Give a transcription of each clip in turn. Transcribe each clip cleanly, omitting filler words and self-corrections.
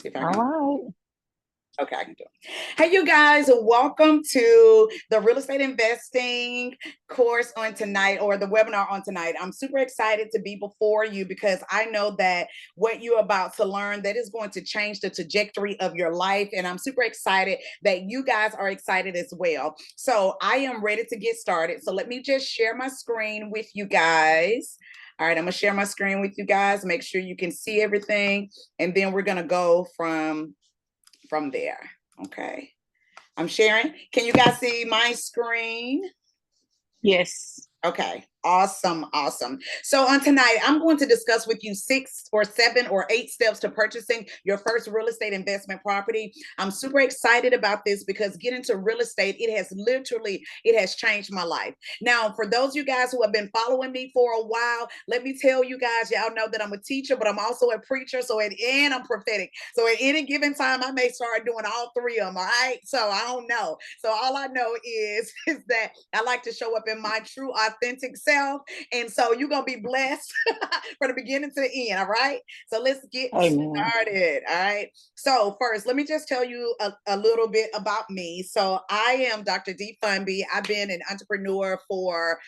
see if I All can. right. Okay, I can do it. Hey, you guys, welcome to the real estate investing course on tonight, or the webinar on tonight. I'm super excited to be before you because I know that what you're about to learn, that is going to change the trajectory of your life. And I'm super excited that you guys are excited as well. So I am ready to get started. So let me just share my screen with you guys. All right, I'm gonna share my screen with you guys. Make sure you can see everything. And then we're gonna go from there. Okay. I'm sharing. Can you guys see my screen? Yes. Okay. Awesome. Awesome. So on tonight, I'm going to discuss with you 6 or 7 or 8 steps to purchasing your first real estate investment property. I'm super excited about this because getting into real estate, it has changed my life. Now, for those of you guys who have been following me for a while, let me tell you guys, y'all know that I'm a teacher, but I'm also a preacher. So and I'm prophetic. So at any given time, I may start doing all 3 of them. All right. So I don't know. So all I know is that I like to show up in my true, authentic self. And so you're going to be blessed from the beginning to the end. All right. So let's get Amen. started. All right. So first, let me just tell you a little bit about me. So I am Dr. Dee Fomby. I've been an entrepreneur for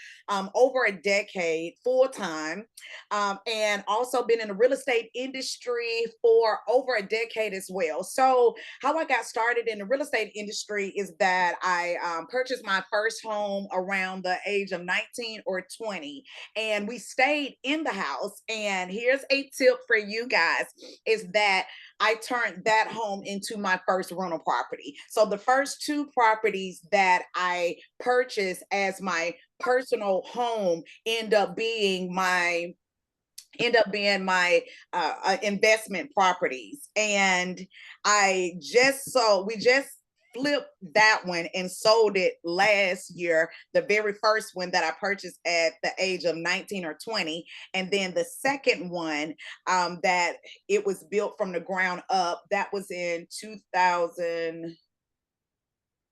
over a decade full time, and also been in the real estate industry for over a decade as well. So how I got started in the real estate industry is that I purchased my first home around the age of 19 or 20, and we stayed in the house. And here's a tip for you guys, is that I turned that home into my first rental property. So the first 2 properties that I purchased as my personal home end up being my investment properties. And we just flipped that one and sold it last year, the very first one that I purchased at the age of 19 or 20. And then the second one, that it was built from the ground up, that was in 2000,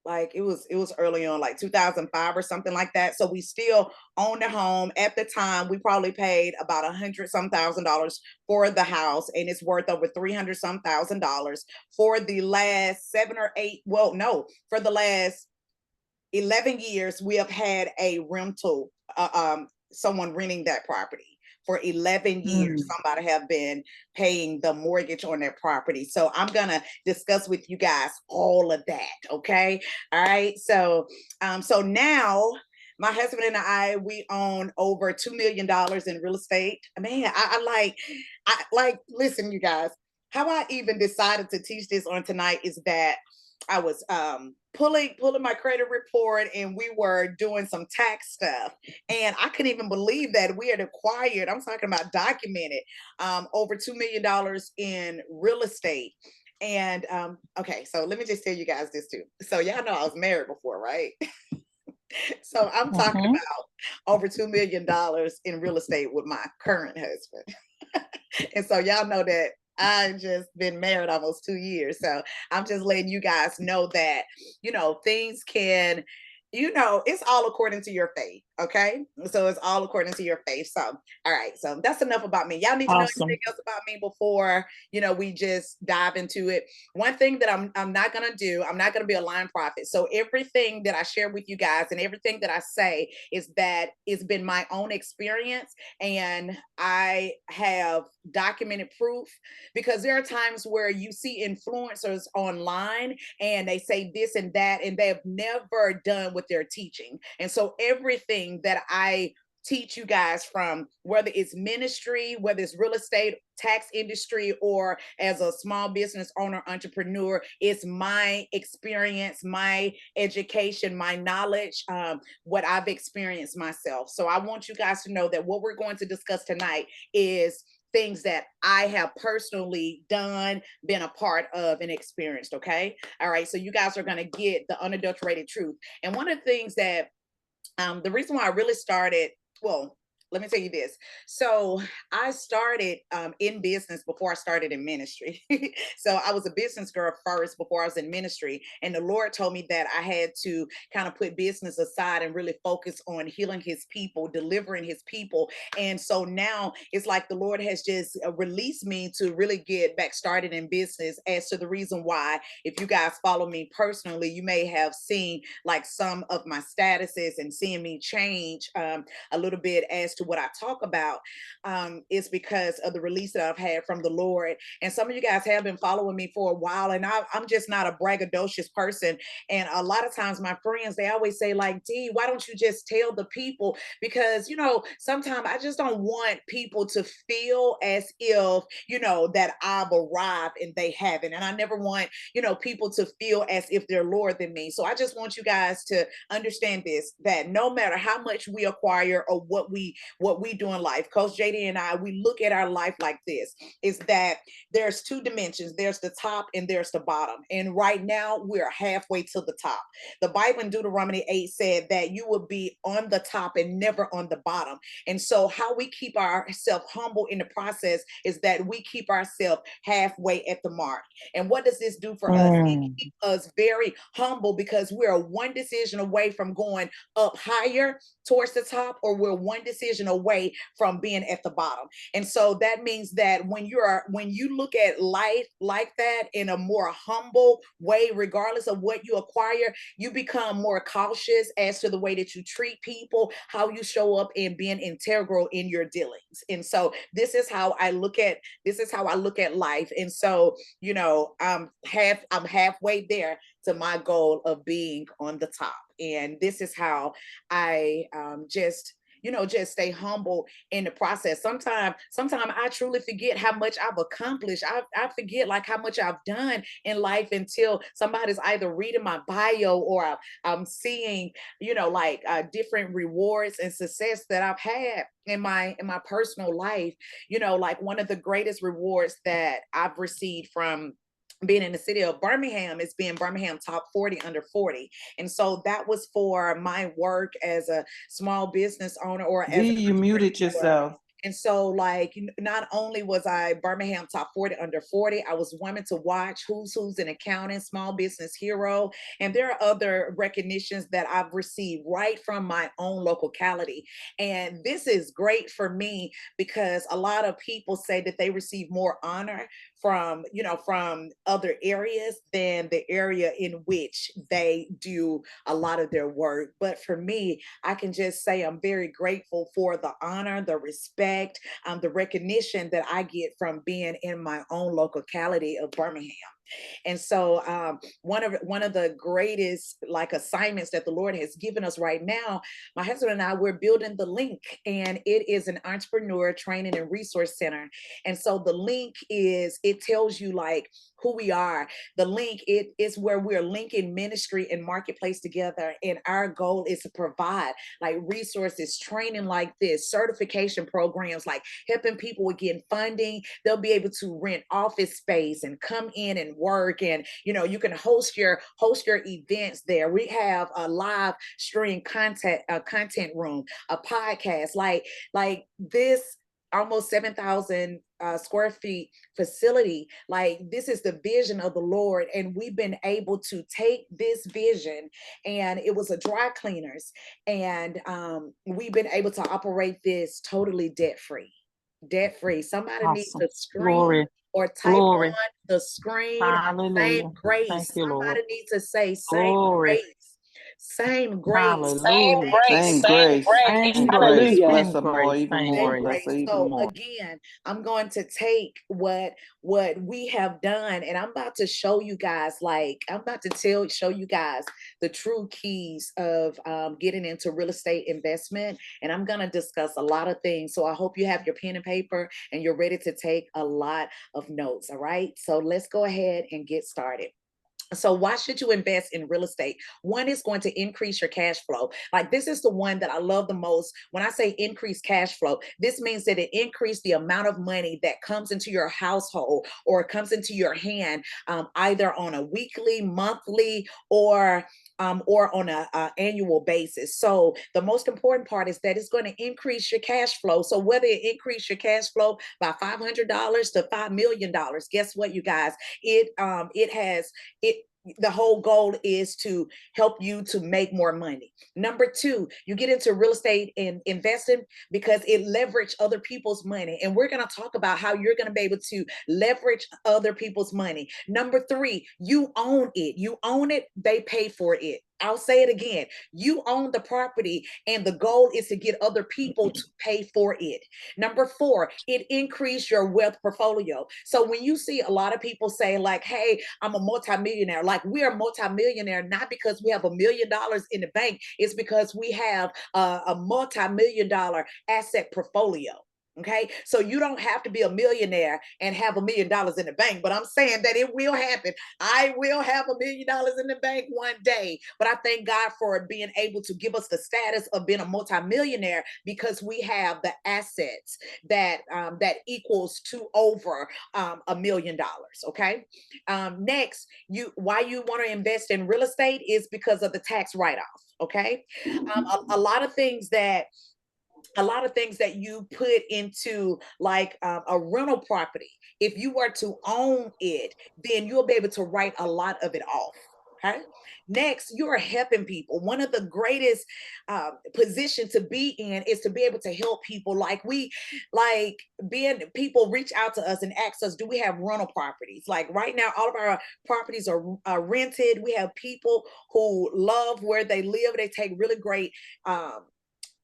like it was early on, like 2005 or something like that. So we still own the home. At the time, we probably paid about $100,000 for the house, and it's worth over $300,000. For the last 7 or 8, well, no, for the last 11 years, we have had a rental, someone renting that property. For 11 years, Mm. somebody have been paying the mortgage on their property. So I'm going to discuss with you guys all of that. Okay. All right. So now my husband and we own over $2 million in real estate. Man, listen, you guys, how I even decided to teach this on tonight is that I was pulling my credit report, and we were doing some tax stuff, and I couldn't even believe that we had acquired, I'm talking about documented, over $2 million in real estate. And okay, so let me just tell you guys this too. So y'all know I was married before, right? So I'm talking Mm-hmm. about over $2 million in real estate with my current husband. And so y'all know that I've just been married almost 2 years. So I'm just letting you guys know that, things can, it's all according to your faith. Okay. So it's all according to your faith. So, all right. So that's enough about me. Y'all need to know anything Awesome. else about me before, we just dive into it. One thing that I'm not going to do, I'm not going to be a lying prophet. So everything that I share with you guys and everything that I say is that it's been my own experience, and I have documented proof, because there are times where you see influencers online and they say this and that, and they've never done what they're teaching. And so everything that I teach you guys, from whether it's ministry, whether it's real estate, tax industry, or as a small business owner, entrepreneur, it's my experience, my education, my knowledge, what I've experienced myself. So I want you guys to know that what we're going to discuss tonight is things that I have personally done, been a part of, and experienced. Okay. All right. So you guys are going to get the unadulterated truth. And one of the things that, the reason why I really started, well, let me tell you this. So I started in business before I started in ministry. So I was a business girl first before I was in ministry. And the Lord told me that I had to kind of put business aside and really focus on healing his people, delivering his people. And so now it's like the Lord has just released me to really get back started in business. As to the reason why, if you guys follow me personally, you may have seen like some of my statuses and seeing me change a little bit as to what I talk about, is because of the release that I've had from the Lord. And some of you guys have been following me for a while, and I'm just not a braggadocious person. And a lot of times my friends, they always say like, Dee, why don't you just tell the people? Because, sometimes I just don't want people to feel as if, that I've arrived and they haven't. And I never want, people to feel as if they're lower than me. So I just want you guys to understand this, that no matter how much we acquire or what we do in life, Coach JD and I, we look at our life like this, is that there's two dimensions. There's the top and there's the bottom. And right now we're halfway to the top. The Bible in Deuteronomy 8 said that you will be on the top and never on the bottom. And so how we keep ourselves humble in the process is that we keep ourselves halfway at the mark. And what does this do for us? It keeps us very humble because we're one decision away from going up higher towards the top, or we're one decision away from being at the bottom. And so that means that when you look at life like that in a more humble way, regardless of what you acquire, you become more cautious as to the way that you treat people, how you show up, and being integral in your dealings. And so this is how I look at life. And so, I'm halfway there to my goal of being on the top. And this is how I just stay humble in the process. Sometimes I truly forget how much I've accomplished. I forget like how much I've done in life until somebody's either reading my bio, or I'm seeing, like different rewards and success that I've had in my personal life. Like one of the greatest rewards that I've received from being in the city of Birmingham is being Birmingham top 40 under 40. And so that was for my work as a small business owner, or as Dee, you muted yourself. and so, like, not only was I Birmingham top 40 under 40, I was Women to Watch, Who's in Accounting, Small Business Hero. And there are other recognitions that I've received right from my own locality. And this is great for me because a lot of people say that they receive more honor from other areas than the area in which they do a lot of their work. But for me, I can just say I'm very grateful for the honor, the respect, the recognition that I get from being in my own locality of Birmingham. And so one of the greatest like assignments that the Lord has given us right now, my husband and I, we're building the Link, and it is an entrepreneur training and resource center. And so the Link it tells you like who we are. The Link, it is where we're linking ministry and marketplace together. And our goal is to provide like resources, training like this, certification programs, like helping people with getting funding. They'll be able to rent office space and come in and work. And you can host your events there. We have a live stream content room, a podcast, like this almost 7,000 square feet facility. Like this is the vision of the Lord, and we've been able to take this vision, and it was a dry cleaners, and we've been able to operate this totally debt free. Somebody needs Awesome. to scream Glory. or type Glory. on the screen, Hallelujah. same grace. Thank you, Lord. Somebody needs to say same Glory. grace. Same grace. Hallelujah. Same grace. Same Same grace. grace. Same Bless them more, grace. even Same more. Same grace. Bless grace. her even So more. again, I'm going to take what we have done, and I'm about to show you guys, like I'm about to show you guys the true keys of getting into real estate investment. And I'm going to discuss a lot of things. So I hope you have your pen and paper and you're ready to take a lot of notes. All right. So let's go ahead and get started. So why should you invest in real estate? One is going to increase your cash flow. Like this is the one that I love the most. When I say increase cash flow, this means that it increased the amount of money that comes into your household or comes into your hand, either on a weekly, monthly, or or on a annual basis. So the most important part is that it's going to increase your cash flow. So whether it increase your cash flow by $500 to $5 million, guess what, you guys? It has it. The whole goal is to help you to make more money. Number two, you get into real estate and investing because it leverage other people's money. And we're going to talk about how you're going to be able to leverage other people's money. Number three, you own it. You own it, they pay for it. I'll say it again. You own the property, and the goal is to get other people to pay for it. Number four, it increase your wealth portfolio. So when you see a lot of people say like, hey, I'm a multimillionaire, like we are multimillionaire, not because we have $1 million in the bank, it's because we have a multi-million-dollar asset portfolio. Okay, so you don't have to be a millionaire and have $1 million in the bank, but I'm saying that it will happen. I will have $1 million in the bank one day, but I thank God for being able to give us the status of being a multimillionaire because we have the assets that that equals to over $1 million. Okay, next, why you want to invest in real estate is because of the tax write-off. Okay, a lot of things that you put into like a rental property, if you were to own it, then you'll be able to write a lot of it off. Okay, next, you're helping people. One of the greatest position to be in is to be able to help people. Like being people reach out to us and ask us, do we have rental properties? Like right now, all of our properties are rented. We have people who love where they live. They take really great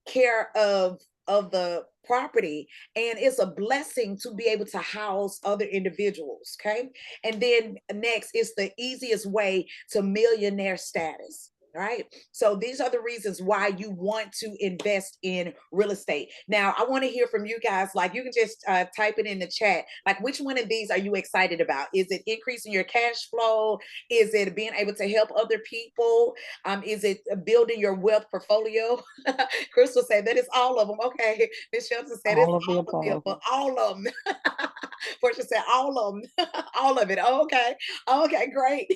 care of the property, and it's a blessing to be able to house other individuals. Okay, and then next is the easiest way to millionaire status. Right, so these are the reasons why you want to invest in real estate. Now I want to hear from you guys. Like you can just type it in the chat, like which one of these are you excited about? Is it increasing your cash flow? Is it being able to help other people? Is it building your wealth portfolio? Crystal said that is all of them. Okay, Miss Shelton said it's All of the all of the above. above, all of them. Portia said all of them, all of it. Okay, okay, great.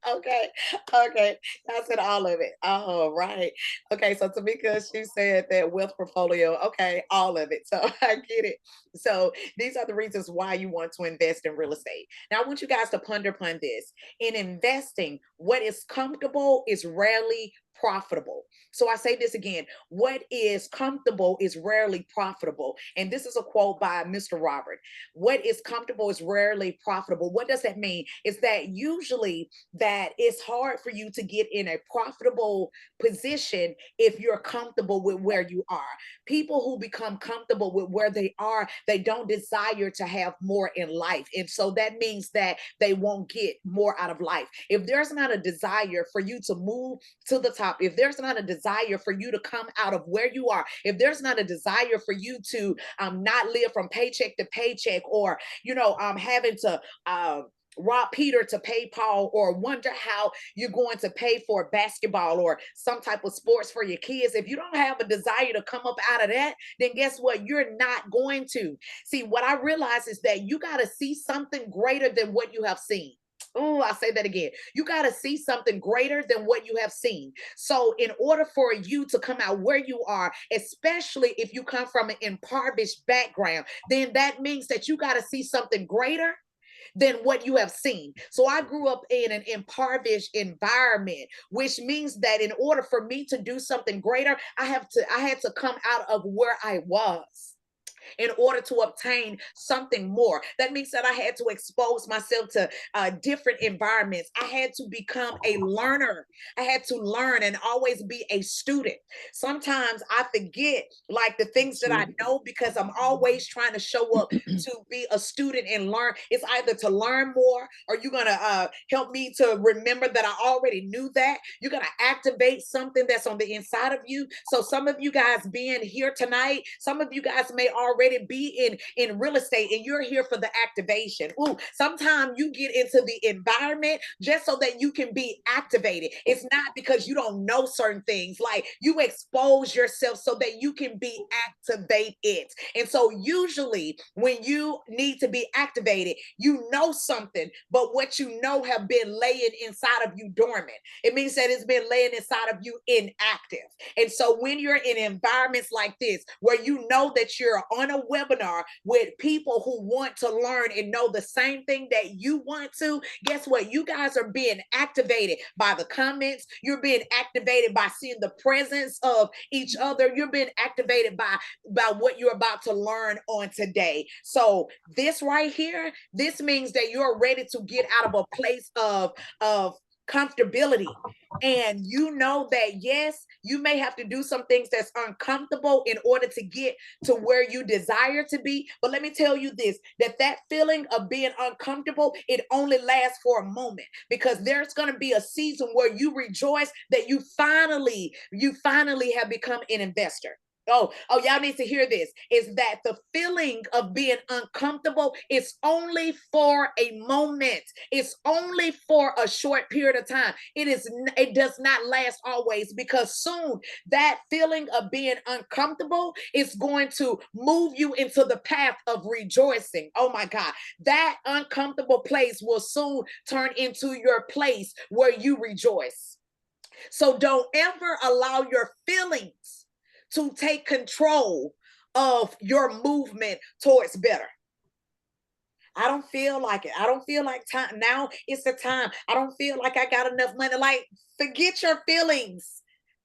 Okay, okay, I said all of it. All right. Okay, so Tamika, she said that wealth portfolio. Okay, all of it. So I get it. So these are the reasons why you want to invest in real estate. Now I want you guys to ponder upon this. In investing, what is comfortable is rarely profitable. So I say this again, what is comfortable is rarely profitable. And this is a quote by Mr. Robert. What is comfortable is rarely profitable. What does that mean? Is that usually that it's hard for you to get in a profitable position if you're comfortable with where you are. People who become comfortable with where they are, they don't desire to have more in life. And so that means that they won't get more out of life. If there's not a desire for you to move to the top, if there's not a desire for you to come out of where you are, if there's not a desire for you to not live from paycheck to paycheck, or having to rob Peter to pay Paul, or wonder how you're going to pay for basketball or some type of sports for your kids. If you don't have a desire to come up out of that, then guess what? You're not going to. See, what I realize is that you got to see something greater than what you have seen. Oh, I'll say that again. You got to see something greater than what you have seen. So in order for you to come out where you are, especially if you come from an impoverished background, then that means that you got to see something greater than what you have seen. So I grew up in an impoverished environment, which means that in order for me to do something greater, I had to come out of where I was in order to obtain something more. That means that I had to expose myself to different environments. I had to become a learner. I had to learn and always be a student. Sometimes I forget like the things that I know because I'm always trying to show up to be a student and learn. It's either to learn more, or you're going to help me to remember that I already knew that. You're going to activate something that's on the inside of you. So some of you guys being here tonight, some of you guys may already already be in real estate and you're here for the activation. Ooh, sometimes you get into the environment just so that you can be activated. It's not because you don't know certain things. Like, you expose yourself so that you can be activated. And so usually when you need to be activated, you know something, but what you know have been laying inside of you dormant. It means that it's been laying inside of you inactive. And so when you're in environments like this, where you know that you're on a webinar with people who want to learn and know the same thing that you want to, guess what? You guys are being activated by the comments. You're being activated by seeing the presence of each other. You're being activated by what you're about to learn on today. So this right here, this means that you're ready to get out of a place of comfortability. And you know that, yes, you may have to do some things that's uncomfortable in order to get to where you desire to be. But let me tell you this, that feeling of being uncomfortable, it only lasts for a moment, because there's going to be a season where you rejoice that you finally have become an investor. Oh, y'all need to hear this, is that the feeling of being uncomfortable is only for a moment. It's only for a short period of time. It does not last always, because soon that feeling of being uncomfortable is going to move you into the path of rejoicing. Oh my God. That uncomfortable place will soon turn into your place where you rejoice. So don't ever allow your feelings to take control of your movement towards better. I don't feel like it. I don't feel like time. Now it's the time. I don't feel like I got enough money. Like, forget your feelings.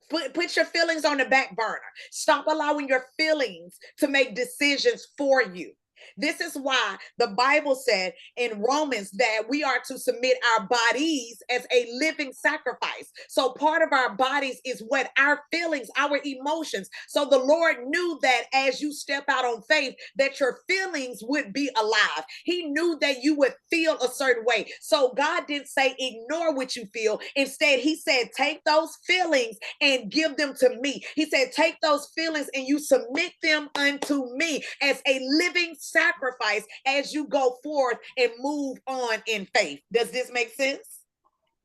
Put your feelings on the back burner. Stop allowing your feelings to make decisions for you. This is why the Bible said in Romans that we are to submit our bodies as a living sacrifice. So part of our bodies is what our feelings, our emotions. So the Lord knew that as you step out on faith, that your feelings would be alive. He knew that you would feel a certain way. So God didn't say ignore what you feel. Instead, he said, take those feelings and give them to me. He said, take those feelings and you submit them unto me as a living sacrifice as you go forth and move on in faith. Does this make sense?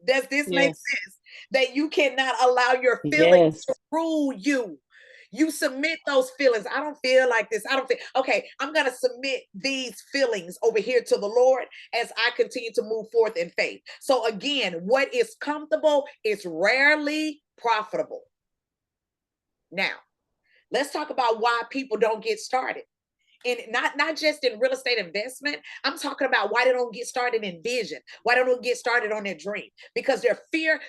Does this make sense? That you cannot allow your feelings to rule you. You submit those feelings. I don't feel like this. I don't feel okay. I'm going to submit these feelings over here to the Lord as I continue to move forth in faith. So again, what is comfortable is rarely profitable. Now, let's talk about why people don't get started. And not just in real estate investment. I'm talking about why they don't get started in vision, why they don't get started on their dream, because they're fear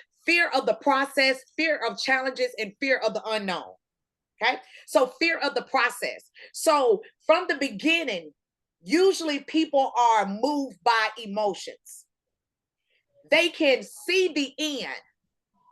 of the process, fear of challenges, and fear of the unknown. Okay, so fear of the process. So from the beginning, usually people are moved by emotions. They can see the end,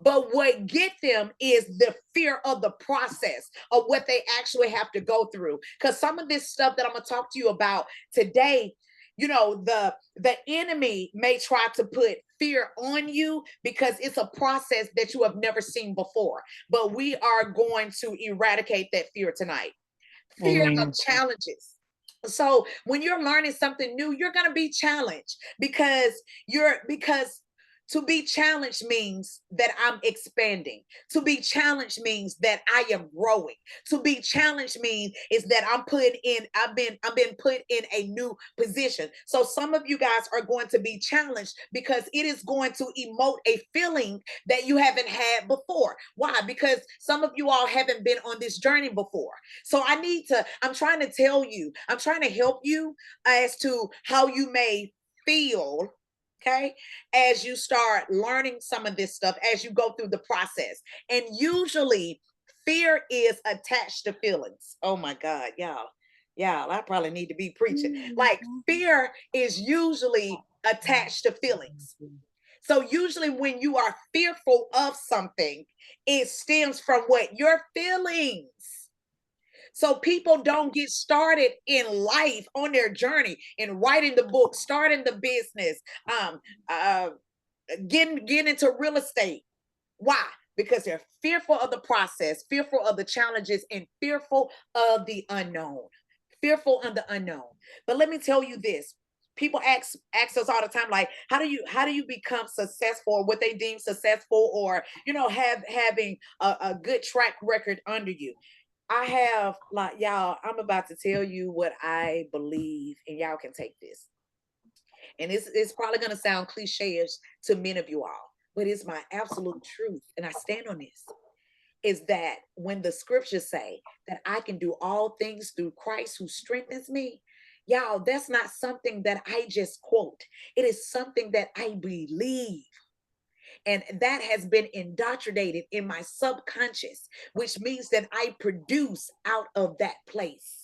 but what gets them is the fear of the process of what they actually have to go through. Because some of this stuff that I'm going to talk to you about today, you know, the enemy may try to put fear on you because it's a process that you have never seen before. But we are going to eradicate that fear tonight. Fear of challenges. So when you're learning something new, you're going to be challenged because to be challenged means that I'm expanding. To be challenged means that I am growing. To be challenged means is that I've been put in a new position. So some of you guys are going to be challenged because it is going to emote a feeling that you haven't had before. Why? Because some of you all haven't been on this journey before. So I'm trying to help you as to how you may feel, okay, as you start learning some of this stuff, as you go through the process. And usually fear is attached to feelings. Oh my God, y'all, I probably need to be preaching. Like, fear is usually attached to feelings. So usually when you are fearful of something, it stems from what? Your feelings. So people don't get started in life on their journey, in writing the book, starting the business, getting into real estate. Why? Because they're fearful of the process, fearful of the challenges, and fearful of the unknown. fearful of the unknown. But let me tell you this. People ask us all the time, like, how do you become successful, or what they deem successful, or having a good track record under you. I have, like, y'all, I'm about to tell you what I believe, and y'all can take this. And it's probably gonna sound cliche-ish to many of you all, but it's my absolute truth, and I stand on this. Is that when the scriptures say that I can do all things through Christ who strengthens me, y'all, that's not something that I just quote. It is something that I believe. And that has been indoctrinated in my subconscious, which means that I produce out of that place.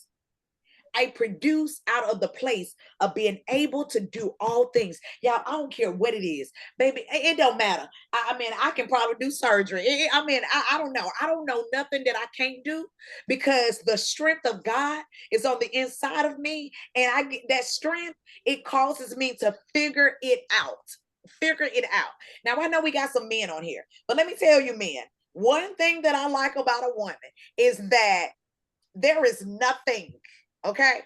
I produce out of the place of being able to do all things. Y'all, I don't care what it is, baby. It don't matter. I mean, I can probably do surgery. I don't know. I don't know nothing that I can't do, because the strength of God is on the inside of me. And I get that strength. It causes me to figure it out. Figure it out. Now, I know we got some men on here, but let me tell you, men, one thing that I like about a woman is that there is nothing, okay,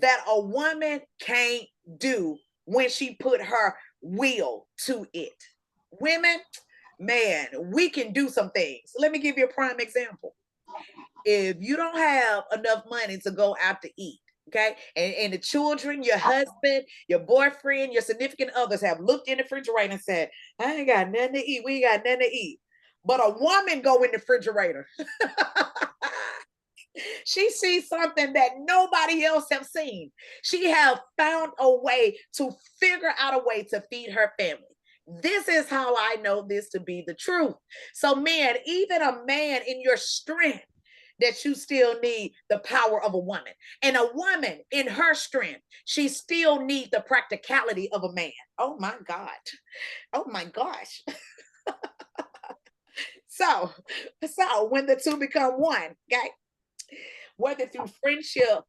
that a woman can't do when she put her will to it. Women, man, we can do some things. Let me give you a prime example. If you don't have enough money to go out to eat, okay, and the children, your husband, your boyfriend, your significant others have looked in the refrigerator and said, I ain't got nothing to eat. We ain't got nothing to eat. But a woman go in the refrigerator. She sees something that nobody else have seen. She have found a way to figure out a way to feed her family. This is how I know this to be the truth. So, man, even a man in your strength, that you still need the power of a woman. And a woman in her strength, she still needs the practicality of a man. Oh my God. Oh my gosh. So when the two become one, okay? Whether through friendship,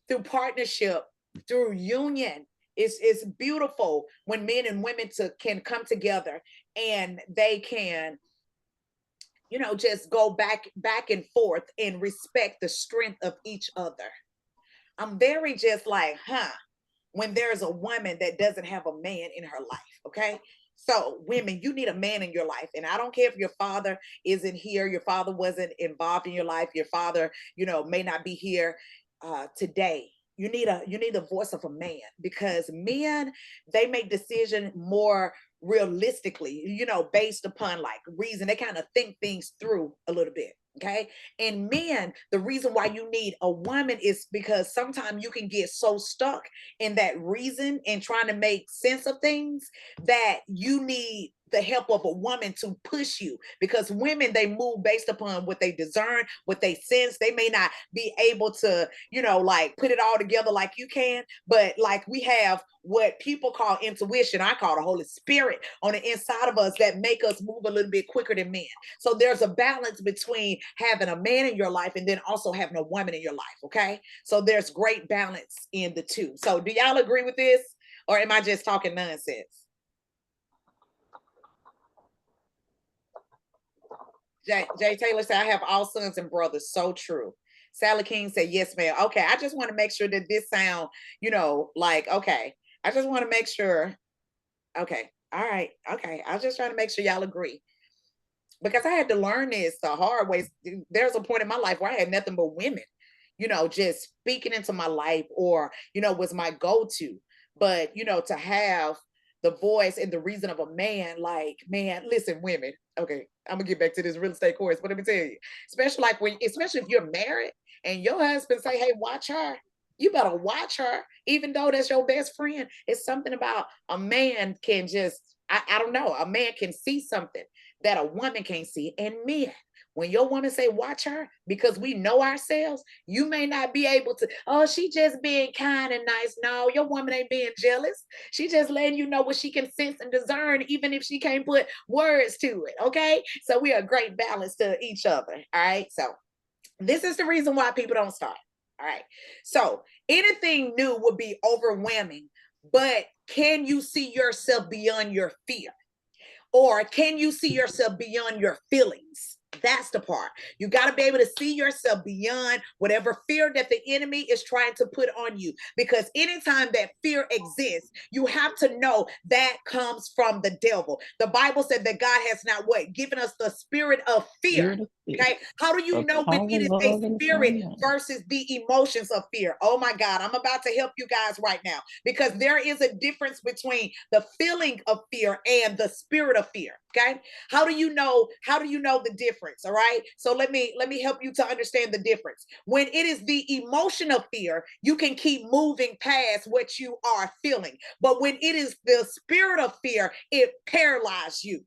through partnership, through union, it's beautiful when men and women can come together and they can, just go back and forth and respect the strength of each other. I'm very just like, when there's a woman that doesn't have a man in her life, okay? So women, you need a man in your life. And I don't care if your father isn't here, your father wasn't involved in your life, your father, may not be here today. You need a voice of a man, because men, they make decisions more realistically, based upon like reason. They kind of think things through a little bit. Okay. And men, the reason why you need a woman is because sometimes you can get so stuck in that reason and trying to make sense of things that you need the help of a woman to push you, because women, they move based upon what they discern, what they sense. They may not be able to, like put it all together like you can, but like we have what people call intuition. I call the Holy Spirit on the inside of us that make us move a little bit quicker than men. So there's a balance between having a man in your life and then also having a woman in your life. Okay. So there's great balance in the two. So do y'all agree with this, or am I just talking nonsense? Jay Taylor said, I have all sons and brothers. So true. Sally King said, yes, ma'am. Okay. I just want to make sure that this sound, like, okay. I just want to make sure. Okay. All right. Okay. I was just trying to make sure y'all agree, because I had to learn this the hard way. There's a point in my life where I had nothing but women, just speaking into my life, or, was my go-to. But, to have the voice and the reason of a man, like, man, listen, women. Okay, I'm gonna get back to this real estate course, but let me tell you, especially if you're married and your husband say, hey, watch her, you better watch her, even though that's your best friend. It's something about a man can just, I don't know, a man can see something that a woman can't see. And men, when your woman say watch her, because we know ourselves, you may not be able to, oh, she just being kind and nice. No, your woman ain't being jealous. She just letting you know what she can sense and discern, even if she can't put words to it. Okay. So we are a great balance to each other. All right. So this is the reason why people don't start. All right. So anything new would be overwhelming, but can you see yourself beyond your fear? Or can you see yourself beyond your feelings? That's the part. You got to be able to see yourself beyond whatever fear that the enemy is trying to put on you. Because anytime that fear exists, you have to know that comes from the devil. The Bible said that God has not what? Given us the spirit of fear. Okay. How do you know when it is a spirit versus the emotions of fear? Oh my God, I'm about to help you guys right now, because there is a difference between the feeling of fear and the spirit of fear. Okay. How do you know the difference? All right. So let me help you to understand the difference. When it is the emotion of fear, you can keep moving past what you are feeling. But when it is the spirit of fear, it paralyzes you.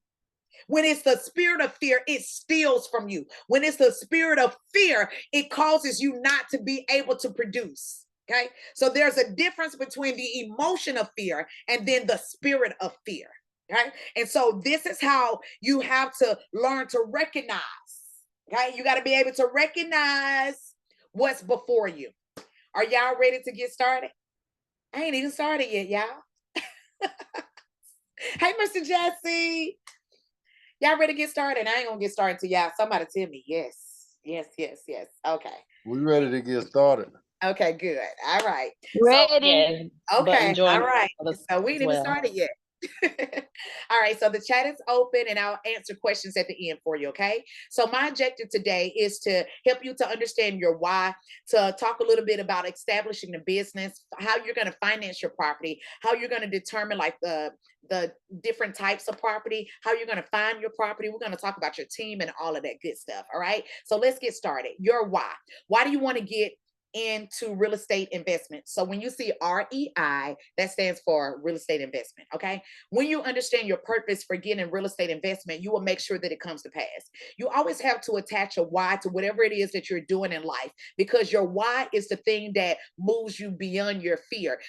When it's the spirit of fear, it steals from you. When it's the spirit of fear, it causes you not to be able to produce. Okay. So there's a difference between the emotion of fear and then the spirit of fear. Okay. And so this is how you have to learn to recognize. Okay. You got to be able to recognize what's before you. Are y'all ready to get started? I ain't even started yet, y'all. Hey, Mr. Jesse. Y'all ready to get started? I ain't gonna get started till y'all. Somebody tell me yes. Yes, yes, yes. Okay. We ready to get started. Okay, good. All right. Ready. So, okay. All right. So we didn't even start it yet. All right, so the chat is open and I'll answer questions at the end for you, okay? So my objective today is to help you to understand your why, to talk a little bit about establishing the business, how you're going to finance your property, how you're going to determine like the different types of property, how you're going to find your property. We're going to talk about your team and all of that good stuff, all right? So let's get started. Your why. Why do you want to get into real estate investment? So when you see REI, that stands for real estate investment. Okay. When you understand your purpose for getting real estate investment, you will make sure that it comes to pass. You always have to attach a why to whatever it is that you're doing in life, because your why is the thing that moves you beyond your fear.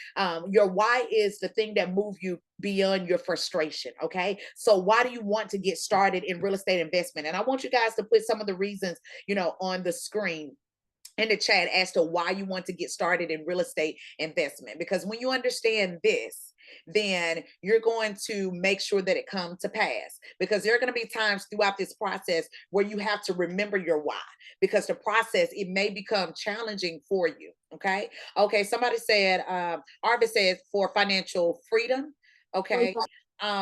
Your why is the thing that moves you beyond your frustration. Okay. So why do you want to get started in real estate investment? And I want you guys to put some of the reasons, on the screen in the chat as to why you want to get started in real estate investment. Because when you understand this, then you're going to make sure that it comes to pass, because there are going to be times throughout this process where you have to remember your why, because the process, it may become challenging for you. Okay. Somebody said, Arvis says for financial freedom. Okay.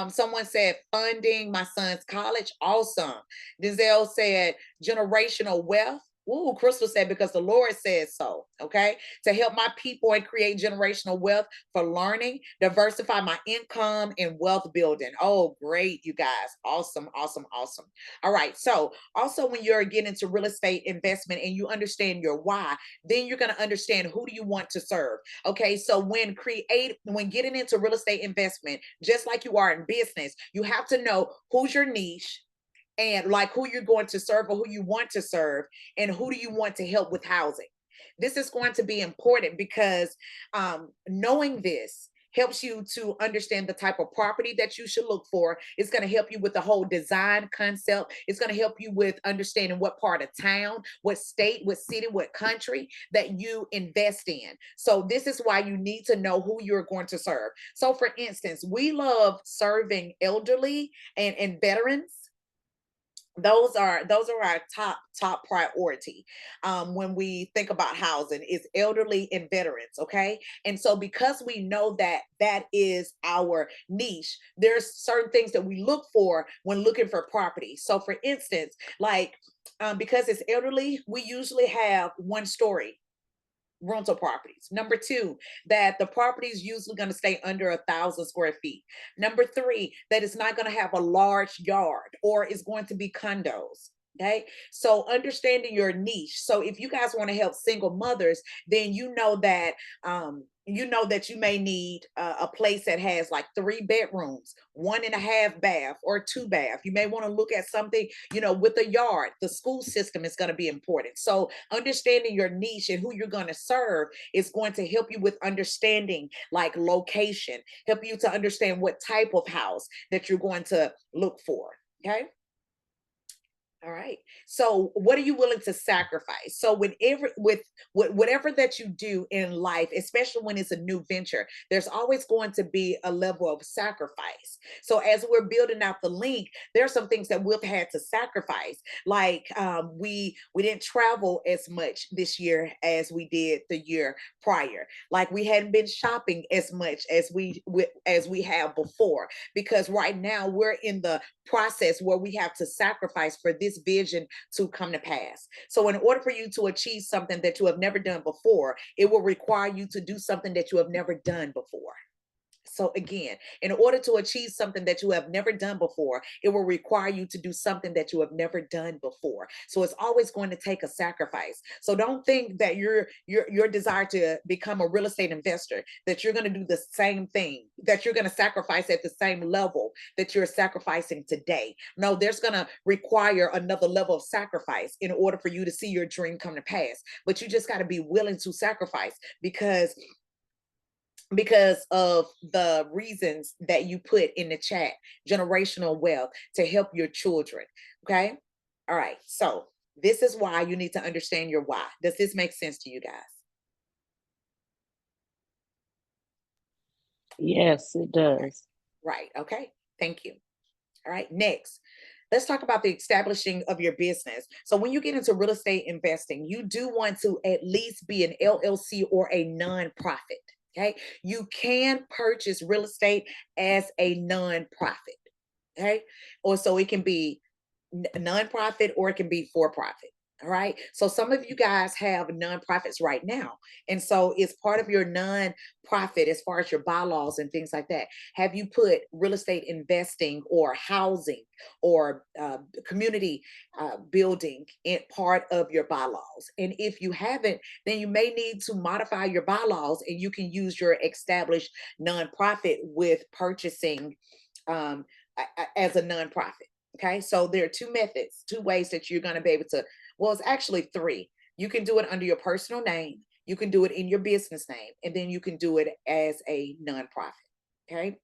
Someone said funding my son's college. Awesome. Denzel said generational wealth. Ooh, Crystal said, because the Lord says so. Okay. To help my people and create generational wealth for learning, diversify my income and wealth building. Oh, great, you guys. Awesome, awesome, awesome. All right. So also when you're getting into real estate investment and you understand your why, then you're going to understand who do you want to serve. Okay. So when getting into real estate investment, just like you are in business, you have to know who's your niche, and like who you're going to serve or who you want to serve, and who do you want to help with housing. This is going to be important because knowing this helps you to understand the type of property that you should look for. It's going to help you with the whole design concept. It's going to help you with understanding what part of town, what state, what city, what country that you invest in. So this is why you need to know who you're going to serve. So for instance, we love serving elderly and veterans. Those are our top priority when we think about housing, is elderly and veterans. Okay. And so because we know that is our niche, there's certain things that we look for when looking for property. So for instance, like because it's elderly, we usually have 1-story rental properties. Number 2, that the property is usually going to stay under 1,000 square feet. Number 3, that it's not going to have a large yard or it's going to be condos. Okay. So understanding your niche. So if you guys want to help single mothers, then you know that you may need a place that has like 3 bedrooms, 1.5 bath, or 2 bath. You may want to look at something, with a yard. The school system is going to be important. So understanding your niche and who you're going to serve is going to help you with understanding like location, help you to understand what type of house that you're going to look for. Okay. All right. So what are you willing to sacrifice? So with whatever that you do in life, especially when it's a new venture, there's always going to be a level of sacrifice. So as we're building out the link, there are some things that we've had to sacrifice. Like we didn't travel as much this year as we did the year prior. Like we hadn't been shopping as much as we have before, because right now we're in the process where we have to sacrifice for this vision to come to pass. So in order for you to achieve something that you have never done before, it will require you to do something that you have never done before. So again, in order to achieve something that you have never done before, it will require you to do something that you have never done before. So it's always going to take a sacrifice. So don't think that your desire to become a real estate investor, that you're going to do the same thing, that you're going to sacrifice at the same level that you're sacrificing today. No, there's going to require another level of sacrifice in order for you to see your dream come to pass. But you just got to be willing to sacrifice because of the reasons that you put in the chat. Generational wealth, to help your children. Okay. All right. So this is why you need to understand your why. Does this make sense to you guys? Yes, it does. Right. Okay. Thank you. All right. Next, let's talk about the establishing of your business. So when you get into real estate investing, you do want to at least be an LLC or a nonprofit. Okay. You can purchase real estate as a nonprofit. Okay. Or so it can be nonprofit or it can be for profit. All right. So some of you guys have nonprofits right now. And so it's part of your nonprofit as far as your bylaws and things like that. Have you put real estate investing or housing or community building in part of your bylaws? And if you haven't, then you may need to modify your bylaws and you can use your established nonprofit with purchasing as a nonprofit. Okay, so there are two methods, two ways that you're going to be able to, well, it's actually three. You can do it under your personal name, you can do it in your business name, and then you can do it as a nonprofit. Okay,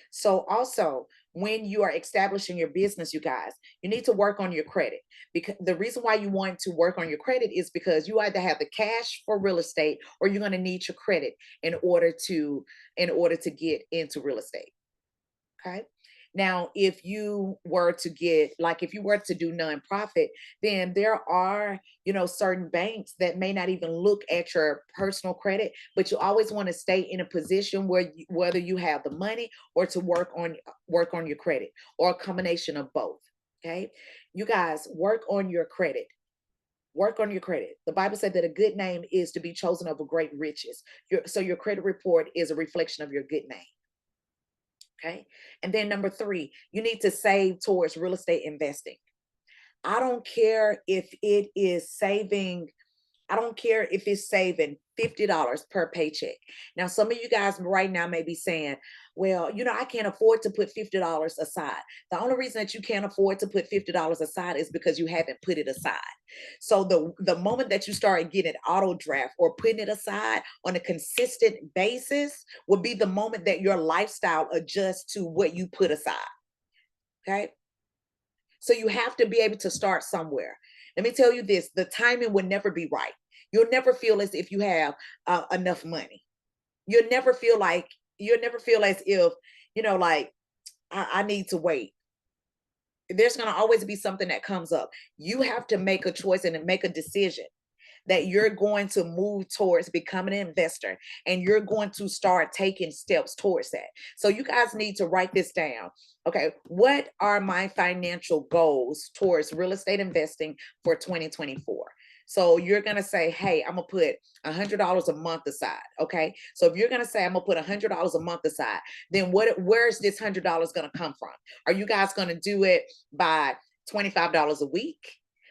so also when you are establishing your business, you guys, you need to work on your credit, because the reason why you want to work on your credit is because you either have the cash for real estate or you're going to need your credit in order to get into real estate. Okay. Now, if you were to do nonprofit, then there are, certain banks that may not even look at your personal credit, but you always want to stay in a position where whether you have the money or to work on your credit, or a combination of both. Okay. You guys, work on your credit. Work on your credit. The Bible said that a good name is to be chosen over great riches. So your credit report is a reflection of your good name. Okay. And then number three, you need to save towards real estate investing. I don't care if it is saving, I don't care if it's saving $50 per paycheck. Now, some of you guys right now may be saying, well, I can't afford to put $50 aside. The only reason that you can't afford to put $50 aside is because you haven't put it aside. So the moment that you start getting auto draft or putting it aside on a consistent basis will be the moment that your lifestyle adjusts to what you put aside. Okay. So you have to be able to start somewhere. Let me tell you this, the timing will never be right. You'll never feel as if you have enough money. You'll never feel as if, like, I need to wait. There's going to always be something that comes up. You have to make a choice and make a decision that you're going to move towards becoming an investor, and you're going to start taking steps towards that. So you guys need to write this down. Okay, what are my financial goals towards real estate investing for 2024? So you're going to say, hey, I'm going to put $100 a month aside. Okay. So if you're going to say, I'm going to put $100 a month aside, then where's this $100 going to come from? Are you guys going to do it by $25 a week?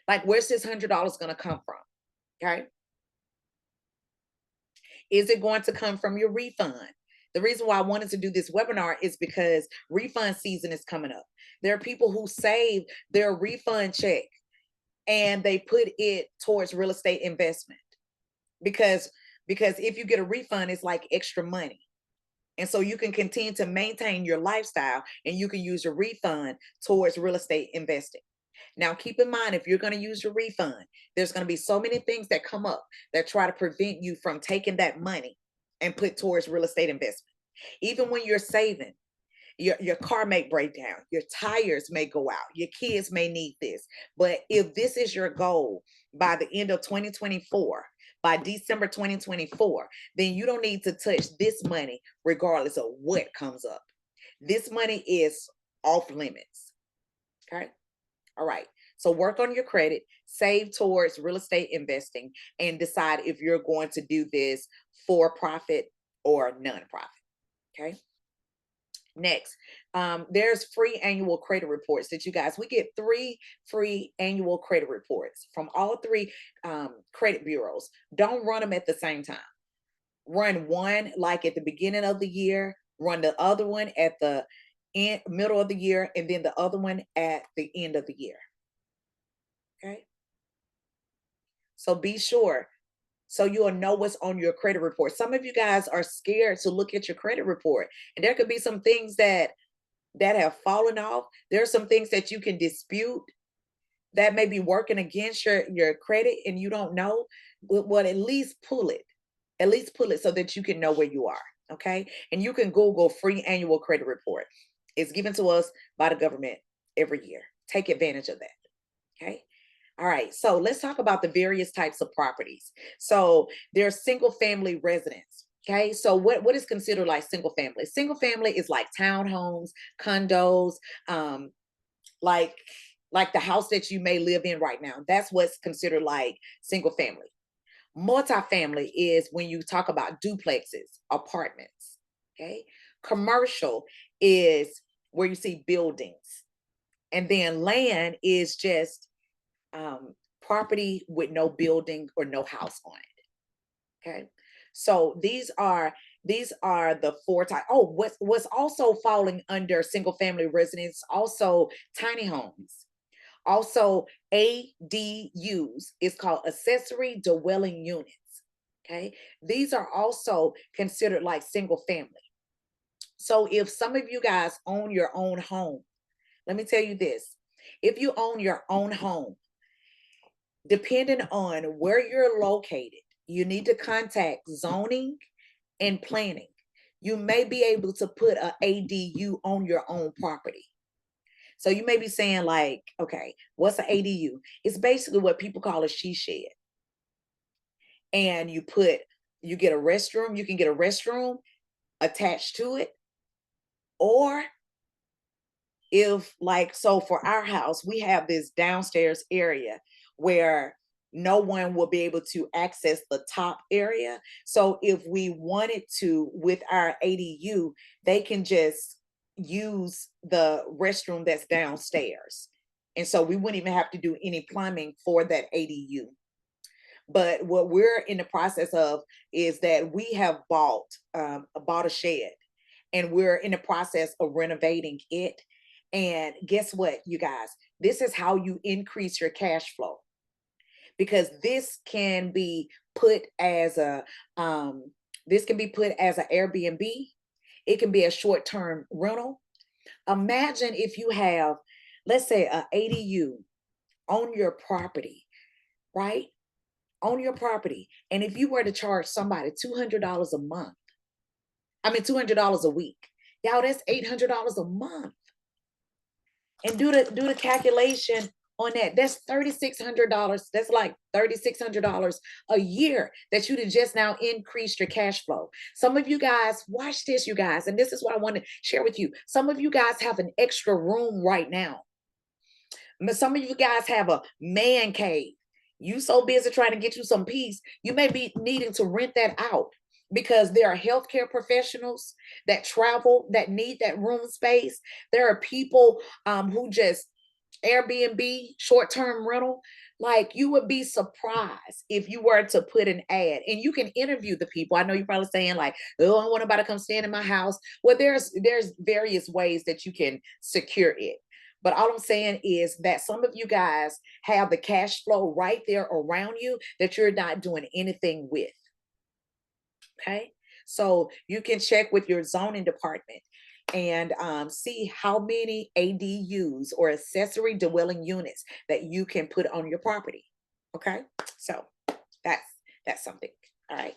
Like, where's this $100 going to come from? Okay. Is it going to come from your refund? The reason why I wanted to do this webinar is because refund season is coming up. There are people who save their refund check and they put it towards real estate investment, because if you get a refund, it's like extra money. And so you can continue to maintain your lifestyle and you can use your refund towards real estate investing. Now, keep in mind, if you're going to use your refund, there's going to be so many things that come up that try to prevent you from taking that money and put towards real estate investment. Even when you're saving, your car may break down, your tires may go out, your kids may need this. But if this is your goal by the end of 2024, by December 2024, then you don't need to touch this money regardless of what comes up. This money is off limits. Okay. All right. So work on your credit, save towards real estate investing, and decide if you're going to do this for profit or nonprofit. Okay. Next, there's free annual credit reports that you guys, we get 3 free annual credit reports from all 3 credit bureaus. Don't run them at the same time. Run one like at the beginning of the year, run the other one at the middle of the year, and then the other one at the end of the year. Okay. So be sure, so you'll know what's on your credit report. Some of you guys are scared to look at your credit report, and there could be some things that have fallen off. There are some things that you can dispute that may be working against your credit and you don't know. Well, at least pull it. At least pull it so that you can know where you are. Okay. And you can Google free annual credit report. It's given to us by the government every year. Take advantage of that. Okay. All right. So let's talk about the various types of properties. So there's single family residence. Okay. So what is considered like single family? Single family is like townhomes, condos, like the house that you may live in right now. That's what's considered like single family. Multifamily is when you talk about duplexes, apartments. Okay. Commercial is where you see buildings. And then land is just property with no building or no house on it. Okay. So these are the 4 types. Oh, what's also falling under single family residence, also tiny homes. Also, ADUs is called accessory dwelling units. Okay. These are also considered like single family. So if some of you guys own your own home, let me tell you this. If you own your own home, depending on where you're located, you need to contact zoning and planning. You may be able to put an ADU on your own property. So you may be saying like, okay, what's an ADU? It's basically what people call a she shed. And you get a restroom, you can get a restroom attached to it. Or if like, so for our house, we have this downstairs area where no one will be able to access the top area. So if we wanted to, with our ADU, they can just use the restroom that's downstairs. And so we wouldn't even have to do any plumbing for that ADU. But what we're in the process of is that we have bought a shed, and we're in the process of renovating it. And guess what, you guys? This is how you increase your cash flow, because this can be put as an Airbnb. It can be a short-term rental. Imagine if you have, let's say, an ADU on your property, right? On your property. And if you were to charge somebody $200 a month, $200 a week, y'all, that's $800 a month. And do the calculation on that. That's $3,600. That's like $3,600 a year that you'd have just now increased your cash flow. Some of you guys, watch this, you guys, and this is what I want to share with you. Some of you guys have an extra room right now. Some of you guys have a man cave. You so busy trying to get you some peace, you may be needing to rent that out, because there are healthcare professionals that travel that need that room space. There are people who just Airbnb, short-term rental. Like, you would be surprised if you were to put an ad, and you can interview the people. I know you're probably saying like, oh, I don't want nobody to come stand in my house. Well, there's various ways that you can secure it. But all I'm saying is that some of you guys have the cash flow right there around you that you're not doing anything with. Okay. So you can check with your zoning department. and see how many ADUs or accessory dwelling units that you can put on your property. Okay, so that's something. All right.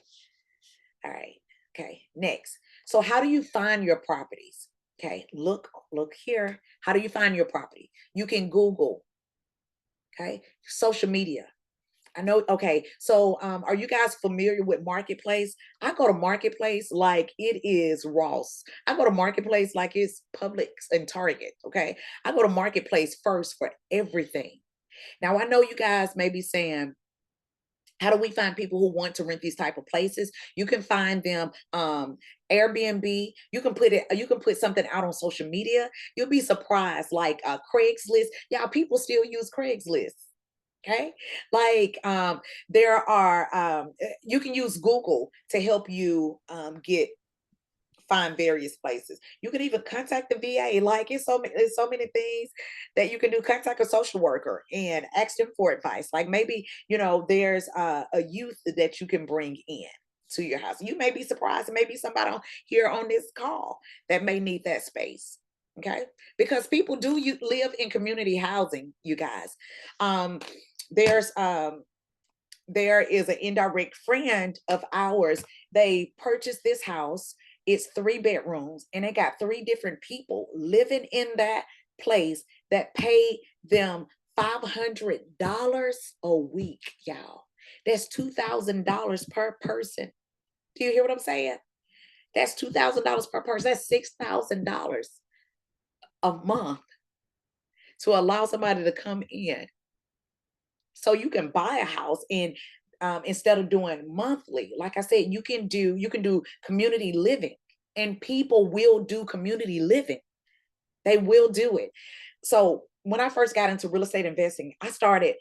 All right. Okay. Next. So how do you find your properties? Okay. Look here. How do you find your property? You can Google. Okay. Social media. I know. Okay. So are you guys familiar with Marketplace? I go to Marketplace like it is Ross. I go to Marketplace like it's Publix and Target. Okay. I go to Marketplace first for everything. Now I know you guys may be saying, how do we find people who want to rent these type of places? You can find them Airbnb. You can put something out on social media. You'll be surprised, like Craigslist. Yeah, people still use Craigslist. Okay, like there are you can use Google to help you find various places. You can even contact the VA. Like it's so many things that you can do. Contact a social worker and ask them for advice. Like maybe, there's a youth that you can bring in to your house. You may be surprised. Maybe somebody here on this call that may need that space. Okay, because people do live in community housing, you guys. There's there is an indirect friend of ours. They purchased this house. It's 3 bedrooms, and they got 3 different people living in that place that pay them $500 a week, y'all. That's $2,000 per person. Do you hear what I'm saying? That's $2,000 per person. That's $6,000 a month to allow somebody to come in. So you can buy a house, and instead of doing monthly, like I said, you can do community living, and people will do community living. They will do it. So when I first got into real estate investing, I started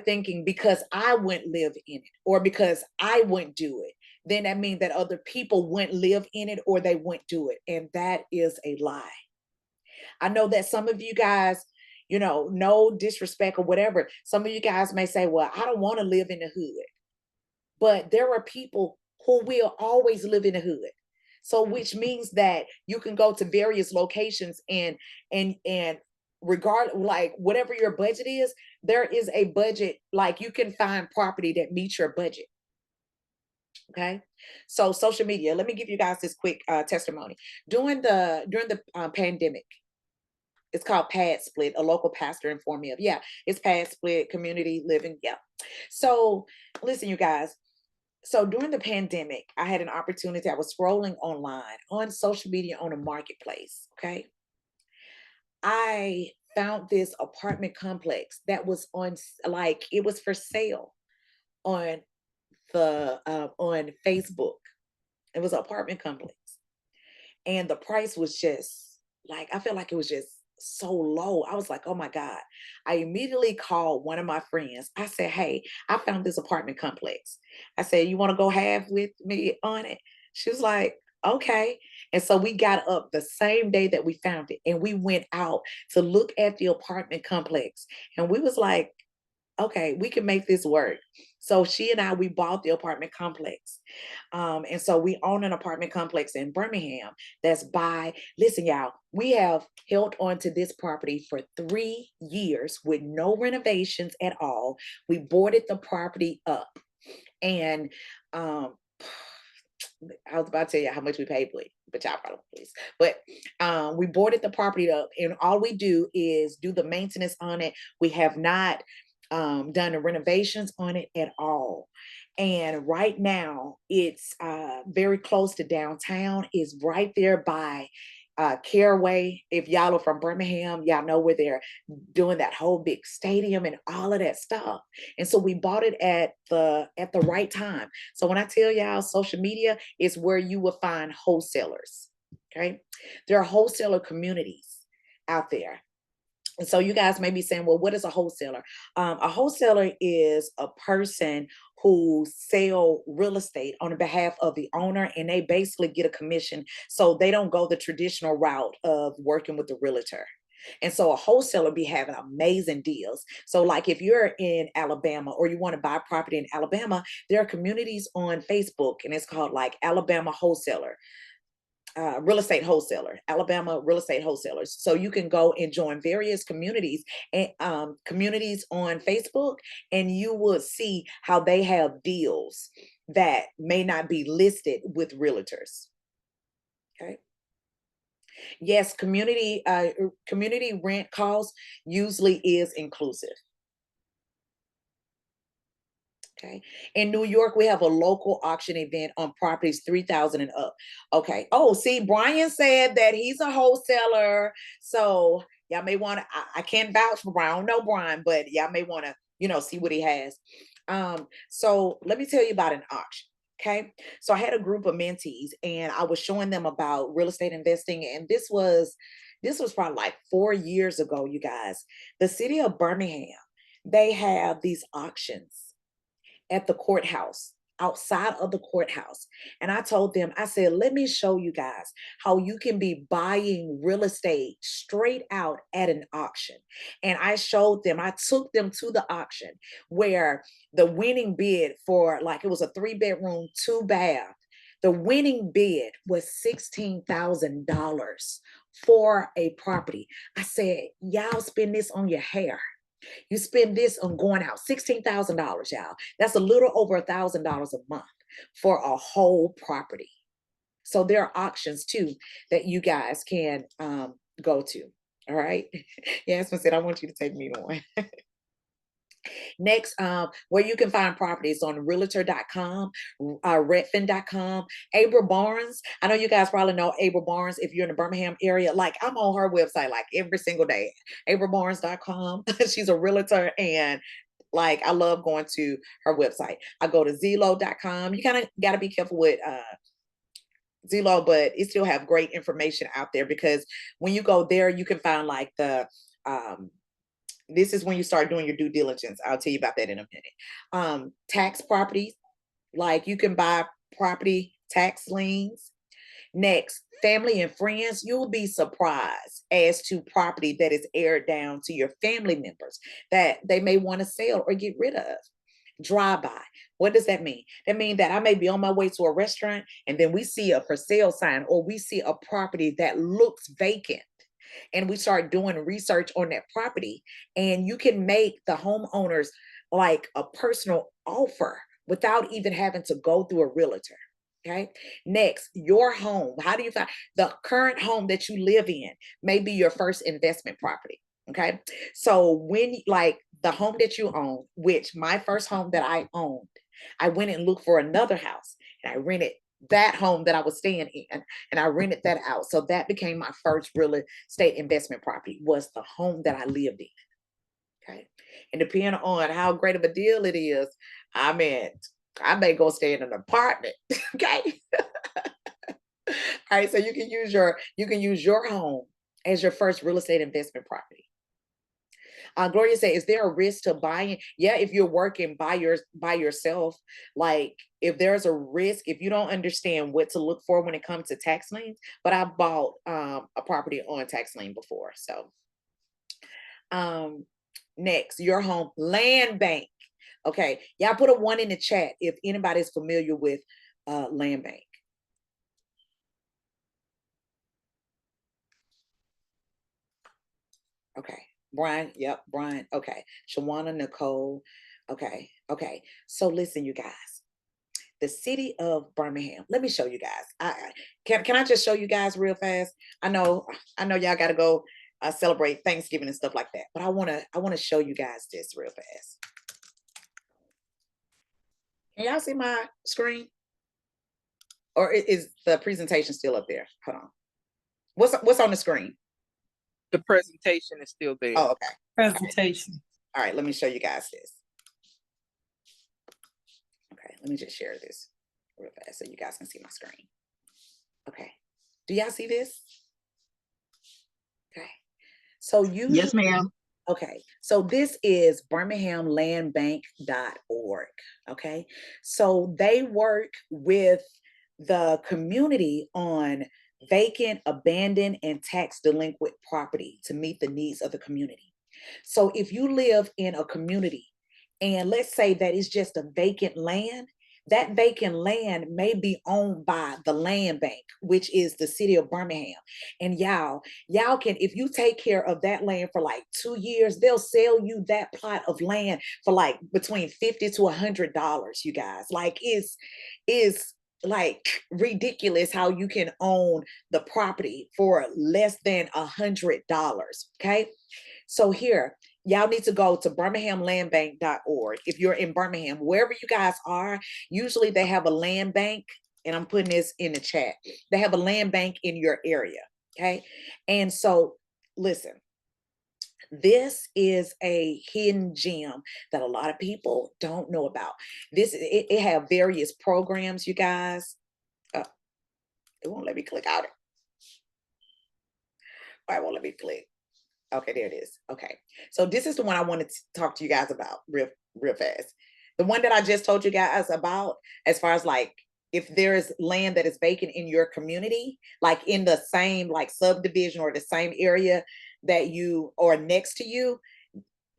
thinking, because I wouldn't live in it, or because I wouldn't do it, then that means that other people wouldn't live in it, or they wouldn't do it. And that is a lie. I know that some of you guys, no disrespect or whatever, some of you guys may say, well, I don't want to live in the hood. But there are people who will always live in the hood. So which means that you can go to various locations and regard, like whatever your budget is, there is a budget, like you can find property that meets your budget. Okay, so social media. Let me give you guys this quick testimony. During the pandemic, it's called Pad Split. A local pastor informed me of. Yeah, it's Pad Split, community living. Yeah. So listen, you guys. So during the pandemic, I had an opportunity. I was scrolling online on social media on a marketplace. Okay. I found this apartment complex that was it was for sale on on Facebook. It was an apartment complex. And the price was just I felt like it was just so low. I was like, oh my God. I immediately called one of my friends. I said, hey, I found this apartment complex. I said, you want to go half with me on it? She was like, okay. And so we got up the same day that we found it, and we went out to look at the apartment complex. And we was like, okay, we can make this work. So she and I, we bought the apartment complex. And so we own an apartment complex in Birmingham listen, y'all, we have held on to this property for 3 years with no renovations at all. We boarded the property up, and I was about to tell you how much we paid, but y'all probably please. But we boarded the property up, and all we do is do the maintenance on it. We have not done the renovations on it at all. And right now, it's very close to downtown. It's right there by Caraway. If y'all are from Birmingham, y'all know where they're doing that whole big stadium and all of that stuff. And so we bought it at the right time. So when I tell y'all, social media is where you will find wholesalers. Okay, there are wholesaler communities out there. And so you guys may be saying, well, what is a wholesaler? A wholesaler is a person who sell real estate on behalf of the owner, and they basically get a commission. So they don't go the traditional route of working with the realtor. And so a wholesaler be having amazing deals. So like if you're in Alabama or you want to buy property in Alabama, there are communities on Facebook, and it's called like Alabama Wholesaler. real estate wholesaler, Alabama real estate wholesalers. So you can go and join various communities and communities on Facebook, and you will see how they have deals that may not be listed with realtors. Okay. Yes, community rent cost usually is inclusive. Okay. In New York, we have a local auction event on properties 3,000 and up. Okay. Oh, see, Brian said that he's a wholesaler. So y'all may want to, I can't vouch for Brian. I don't know Brian, but y'all may want to, see what he has. So let me tell you about an auction. Okay. So I had a group of mentees and I was showing them about real estate investing. And this was probably like 4 years ago, you guys. The city of Birmingham, they have these auctions at the courthouse, outside of the courthouse. And I told them, I said, let me show you guys how you can be buying real estate straight out at an auction. And I showed them, I took them to the auction where the winning bid for, like, it was a 3-bedroom, 2-bath. The winning bid was $16,000 for a property. I said, y'all spend this on your hair. You spend this on going out, $16,000, y'all. That's a little over $1,000 a month for a whole property. So there are auctions too that you guys can go to. All right. Yasmin said, I want you to take me on. Next, where you can find properties on Realtor.com, Redfin.com, Abra Barnes. I know you guys probably know Abra Barnes if you're in the Birmingham area. Like, I'm on her website like every single day. AbraBarnes.com. She's a realtor, and like, I love going to her website. I go to Zillow.com. You kind of got to be careful with Zillow, but it still have great information out there, because when you go there, you can find like the this is when you start doing your due diligence. I'll tell you about that in a minute. Tax properties, like you can buy property tax liens. Next, family and friends. You'll be surprised as to property that is aired down to your family members that they may want to sell or get rid of. Drive-by. What does that mean? That means that I may be on my way to a restaurant and then we see a for sale sign, or we see a property that looks vacant, and we start doing research on that property, and you can make the homeowners like a personal offer without even having to go through a realtor. Okay. Next, your home. How do you find the current home that you live in may be your first investment property? Okay. So when, like, the home that you own, which my first home that I owned, I went and looked for another house and I rented that home that I was staying in, and I rented that out. So that became my first real estate investment property, was the home that I lived in. Okay. And depending on how great of a deal it is, I mean, I may go stay in an apartment. Okay. All right. So you can use your home as your first real estate investment property. Gloria said, is there a risk to buying? Yeah, if you're working by yourself, like if there's a risk, if you don't understand what to look for when it comes to tax liens. But I bought a property on tax lien before. So next, your home land bank. Okay, y'all put a 1 in the chat if anybody's familiar with land bank. Okay. Brian, yep, Brian. Okay. Shawana, Nicole. Okay. Okay. So listen, you guys. The city of Birmingham. Let me show you guys. Can I just show you guys real fast? I know y'all gotta go celebrate Thanksgiving and stuff like that. But I wanna show you guys this real fast. Can y'all see my screen? Or is the presentation still up there? Hold on. What's on the screen? The presentation is still there. Oh, okay. Presentation. All right, let me show you guys this. Okay, let me just share this real fast so you guys can see my screen. Okay, do y'all see this? Okay, so usually, Yes, ma'am. okay, so this is birminghamlandbank.org. Okay, so they work with the community on vacant, abandoned, and tax delinquent property to meet the needs of the community. So if you live in a community and let's say that it's just a vacant land, that vacant land may be owned by the land bank, which is the city of Birmingham. And y'all can, if you take care of that land for like 2 years, they'll sell you that plot of land for like between $50 to $100, you guys. Like is like ridiculous how you can own the property for less than $100. Okay. So here, y'all need to go to birminghamlandbank.org. If you're in Birmingham, wherever you guys are, usually they have a land bank, and I'm putting this in the chat. They have a land bank in your area, okay? And so listen, this is a hidden gem that a lot of people don't know about. It have various programs, you guys. It won't let me click out it. Why won't let me click? Okay, there it is. Okay. So this is the one I wanted to talk to you guys about real fast. The one that I just told you guys about, as far as like, if there is land that is vacant in your community, like in the same like subdivision or the same area that you or next to you,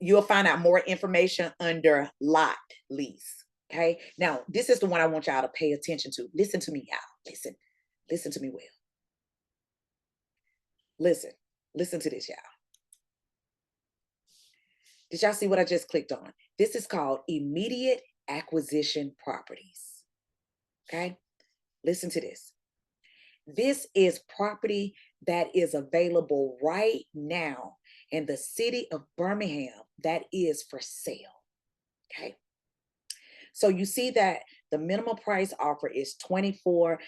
you'll find out more information under lot lease. Okay. Now, this is the one I want y'all to pay attention to. Listen to me, y'all. Listen to me well. Listen to this, y'all. Did y'all see what I just clicked on? This is called immediate acquisition properties. Okay, listen to this. This is property that is available right now in the city of Birmingham that is for sale. Okay, so you see that the minimum price offer is $24,000,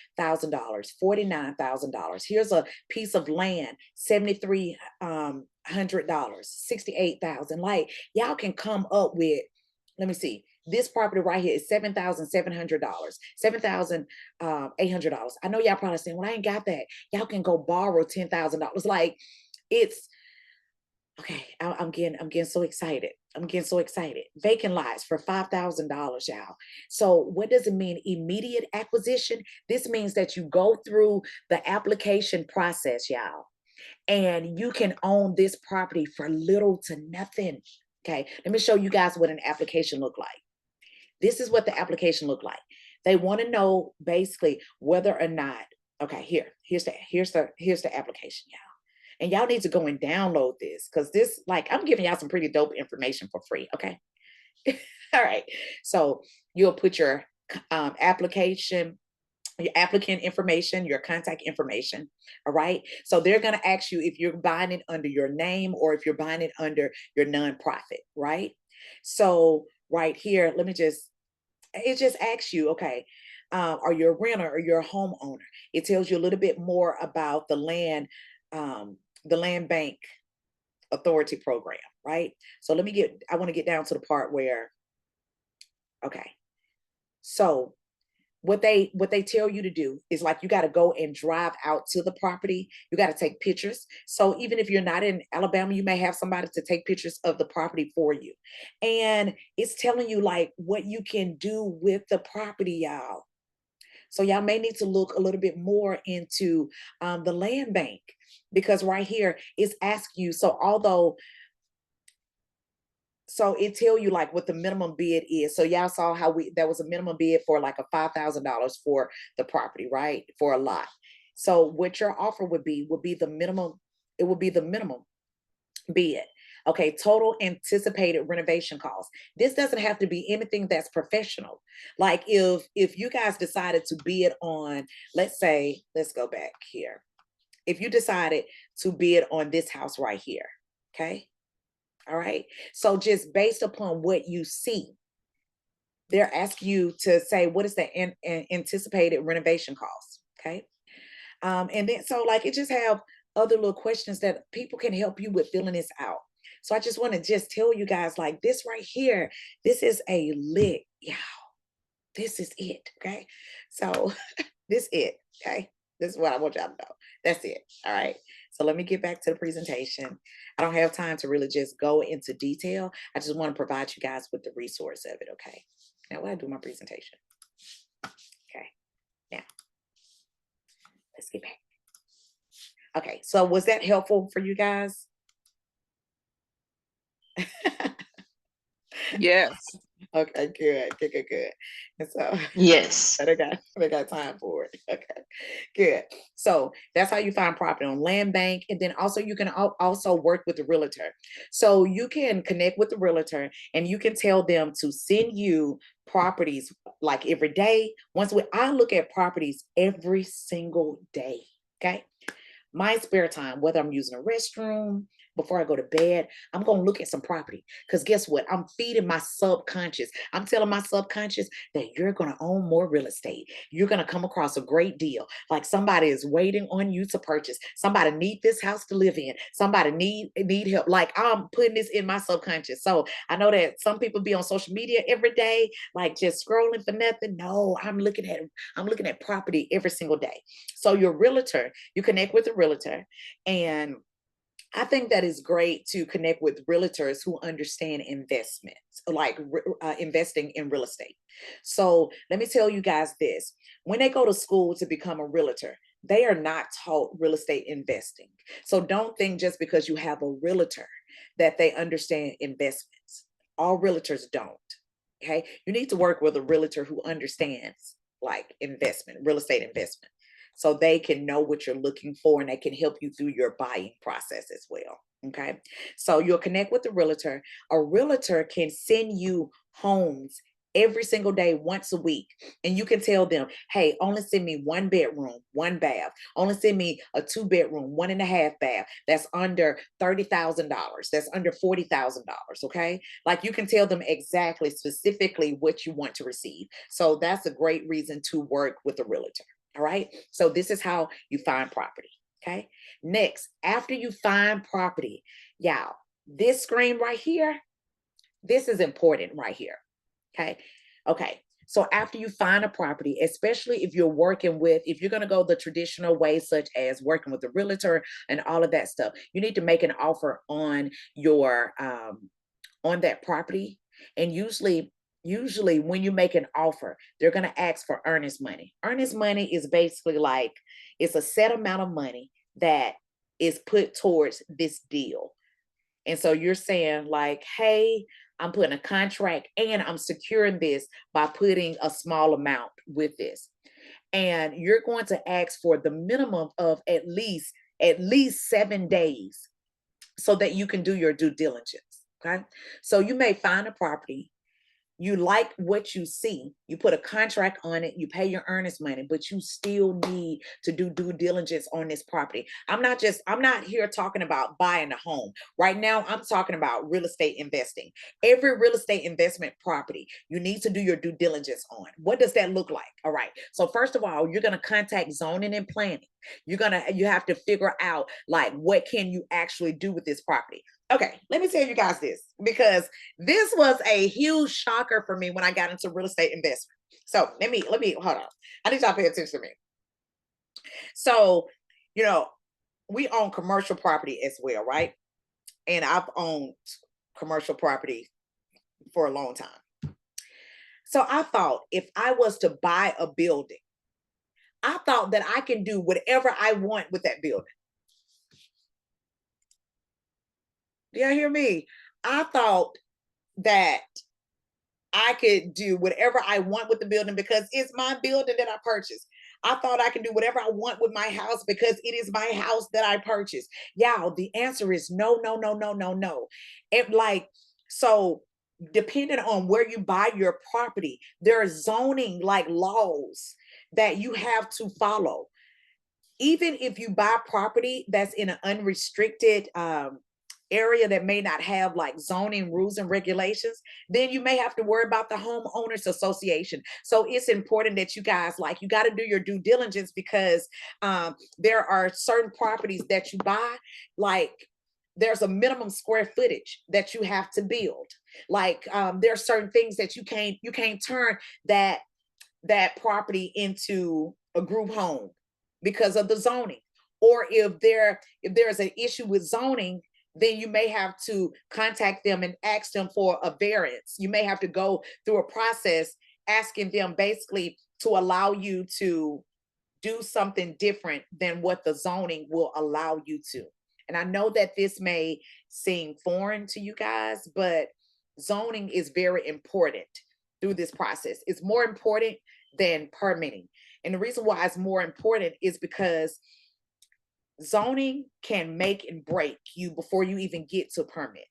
$49,000. Here's a piece of land, $7,300, $68,000. Like, y'all can come up with, let me see, this property right here is $7,700, $7,800. I know y'all probably saying, well, I ain't got that. Y'all can go borrow $10,000. Like, it's okay. I'm getting so excited. I'm getting so excited. Vacant lots for $5,000, y'all. So what does it mean? Immediate acquisition. This means that you go through the application process, y'all, and you can own this property for little to nothing. Okay. Let me show you guys what an application look like. This is what the application look like. They want to know basically whether or not, okay, here's the application, y'all. And y'all need to go and download this, because this, like, I'm giving y'all some pretty dope information for free, okay? All right. So you'll put your application, your applicant information, your contact information, all right? So they're going to ask you if you're buying it under your name or if you're buying it under your nonprofit, right? So right here, it just asks you, okay, are you a renter or you're a homeowner? It tells you a little bit more about the land bank authority program, right? So I want to get down to the part where, okay. So what they tell you to do is, like, you got to go and drive out to the property. You got to take pictures. So even if you're not in Alabama, you may have somebody to take pictures of the property for you. And it's telling you like what you can do with the property, y'all. So y'all may need to look a little bit more into the land bank, because right here it's asking you. So it tell you like what the minimum bid is. So y'all saw how there was a minimum bid for like a $5,000 for the property, right? For a lot. So what your offer would be the minimum. It would be the minimum bid. Okay, total anticipated renovation costs. This doesn't have to be anything that's professional. Like if you guys decided to bid on, let's say, let's go back here. If you decided to bid on this house right here, okay? All right. So just based upon what you see, they're asking you to say, what is the anticipated renovation cost? Okay. And then, so like, it just have other little questions that people can help you with filling this out. So I just want to just tell you guys, like, this right here, this is a lick, y'all. This is it. Okay. So this it. Okay. This is what I want y'all to know. That's it. All right. So let me get back to the presentation. I don't have time to really just go into detail. I just want to provide you guys with the resource of it. Okay. Now, when I do my presentation. Okay. Now, let's get back. Okay. So was that helpful for you guys? Yes. Okay, good. And so Yes. they got time for it. Okay, good. So that's how you find property on land bank. And then also you can also work with the realtor. So you can connect with the realtor and you can tell them to send you properties like every day. I look at properties every single day. Okay. My spare time, whether I'm using a restroom, before I go to bed, I'm going to look at some property. Because guess what? I'm feeding my subconscious. I'm telling my subconscious that you're going to own more real estate. You're going to come across a great deal. Like somebody is waiting on you to purchase. Somebody need this house to live in. Somebody need help. Like I'm putting this in my subconscious. So I know that some people be on social media every day, like just scrolling for nothing. No, I'm looking at property every single day. So your realtor, you connect with the realtor, and I think that is great to connect with realtors who understand investments, like investing in real estate. So let me tell you guys this. When they go to school to become a realtor, they are not taught real estate investing. So don't think just because you have a realtor that they understand investments. All realtors don't. Okay. You need to work with a realtor who understands like investment, real estate investment, so they can know what you're looking for and they can help you through your buying process as well. Okay. So you'll connect with the realtor. A realtor can send you homes every single day, once a week. And you can tell them, hey, only send me 1 bedroom, 1 bath. Only send me a 2 bedroom, 1.5 bath. That's under $30,000. That's under $40,000. Okay. Like you can tell them exactly, specifically what you want to receive. So that's a great reason to work with a realtor. All right. So this is how you find property. Okay. Next, after you find property, y'all, this screen right here, this is important right here. Okay. Okay. So after you find a property, especially if you're if you're going to go the traditional way, such as working with a realtor and all of that stuff, you need to make an offer on on that property. And usually when you make an offer, they're going to ask for earnest money. Earnest money is basically like it's a set amount of money that is put towards this deal. And so you're saying like, hey, I'm putting a contract and I'm securing this by putting a small amount with this. And you're going to ask for the minimum of at least 7 days so that you can do your due diligence. Okay. So you may find a property, you like what you see, you put a contract on it, you pay your earnest money, but you still need to do due diligence on this property. I'm not here talking about buying a home. Right now, I'm talking about real estate investing. Every real estate investment property, you need to do your due diligence on. What does that look like? All right. So first of all, you're going to contact zoning and planning. You have to figure out like, what can you actually do with this property? Okay, let me tell you guys this, because this was a huge shocker for me when I got into real estate investment. So let me hold on. I need y'all to pay attention to me. So, you know, we own commercial property as well, right? And I've owned commercial property for a long time. So I thought if I was to buy a building, I thought that I can do whatever I want with that building. Do y'all hear me? I thought that I could do whatever I want with the building because it's my building that I purchased. I thought I could do whatever I want with my house because it is my house that I purchased. Y'all, the answer is no, no, no, no, no, no. It like, so depending on where you buy your property, there are zoning like laws that you have to follow. Even if you buy property that's in an unrestricted area that may not have like zoning rules and regulations, then you may have to worry about the homeowners association. So it's important that you guys, like, you got to do your due diligence because there are certain properties that you buy, like there's a minimum square footage that you have to build. Like there are certain things that you can't turn that property into a group home because of the zoning. Or if there's an issue with zoning, then you may have to contact them and ask them for a variance. You may have to go through a process asking them basically to allow you to do something different than what the zoning will allow you to. And I know that this may seem foreign to you guys, but zoning is very important through this process. It's more important than permitting. And the reason why it's more important is because zoning can make and break you before you even get to permit.